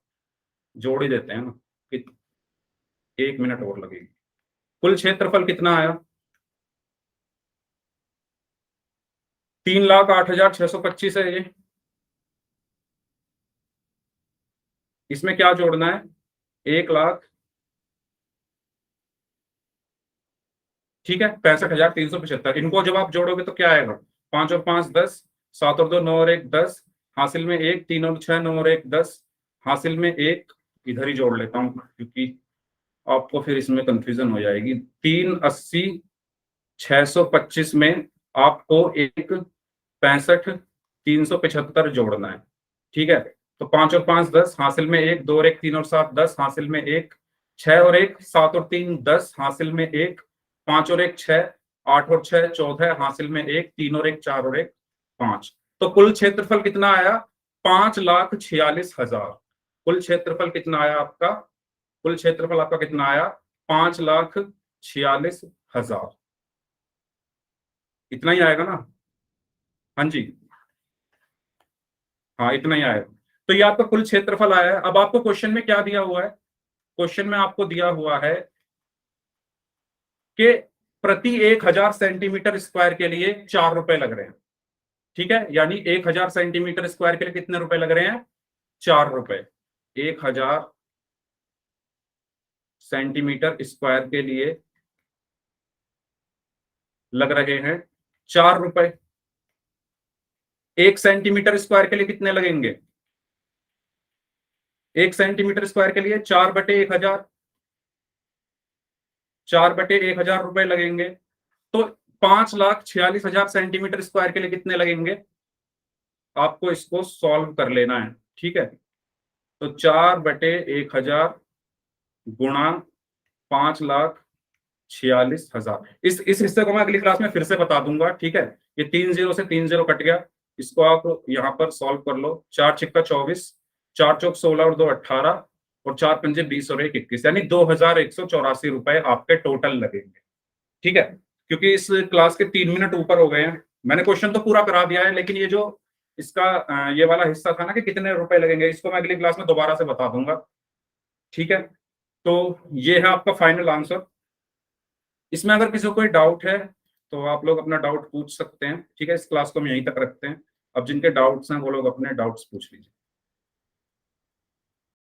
Speaker 2: जोड़ ही देते हैं ना, 1 मिनट और लगेगी। कुल क्षेत्रफल कितना आया, 3,08,625 है ये। इसमें क्या जोड़ना है, 1,00,000, ठीक है, 65,375। इनको जब आप जोड़ोगे तो क्या आएगा, 5 और 5 10, 7 और 2 9 और 1 10, हासिल में 1, 3 और 6 9 और 1 10, हासिल में 1, इधर ही जोड़ लेता हूं क्योंकि आपको फिर इसमें कंफ्यूजन हो जाएगी। 380 625 में आपको 1,65,375 जोड़ना है। ठीक है, तो 5 और 5 10, हासिल में 1, 2 और 1 3 और 7 10, हासिल में 1, 6 और 1 7 और 3 10, हासिल में 1, 5 और 1 6, 8 और 6 14, हासिल में 1, 3 और 1 4 और 1 5। तो कुल क्षेत्रफल कितना आया, 5,46,000। कुल क्षेत्रफल कितना आया आपका, कुल क्षेत्रफल आपका कितना आया, 5,46,000। इतना ही आएगा ना, हाँ जी, हाँ इतना ही आएगा। तो ये आपका कुल क्षेत्रफल आया है। अब आपको क्वेश्चन में क्या दिया हुआ है, क्वेश्चन में आपको दिया हुआ है कि प्रति 1,000 सेंटीमीटर स्क्वायर के लिए 4 रुपए लग रहे हैं। ठीक है, यानी 1,000 सेंटीमीटर स्क्वायर के लिए कितने रुपए लग रहे हैं, 4 रुपए। 1,000 सेंटीमीटर स्क्वायर के लिए लग रहे हैं 4 रुपए। 1 सेंटीमीटर स्क्वायर के लिए कितने लगेंगे, 1 सेंटीमीटर स्क्वायर के लिए 4/1000, 4/1000 रुपए लगेंगे। तो 5,46,000 सेंटीमीटर स्क्वायर के लिए कितने लगेंगे, आपको इसको सॉल्व कर लेना है। ठीक है, तो 4/1000 गुणा 5,46,000। इस हिस्से को मैं अगली क्लास में फिर से बता दूंगा। ठीक है, ये 3 0 से 3 0 कट गया, इसको आप यहाँ पर सॉल्व कर लो। 4 छिक्का 24, 4 चौक 16 और 2 18, और 4 पंजे 20 और 1 21, यानी 2,184 रुपए आपके टोटल लगेंगे। ठीक है, क्योंकि इस क्लास के 3 मिनट ऊपर हो गए हैं, मैंने क्वेश्चन तो पूरा करा दिया है, लेकिन ये जो इसका ये वाला हिस्सा था ना कि कितने रुपए लगेंगे, इसको मैं अगली क्लास में दोबारा से बता दूंगा। ठीक है, तो ये है आपका फाइनल आंसर। इसमें अगर किसी को कोई डाउट है तो आप लोग अपना डाउट पूछ सकते हैं। ठीक है, इस क्लास को हम यहीं तक रखते हैं। अब जिनके डाउट्स हैं वो लोग अपने डाउट्स पूछ लीजिए।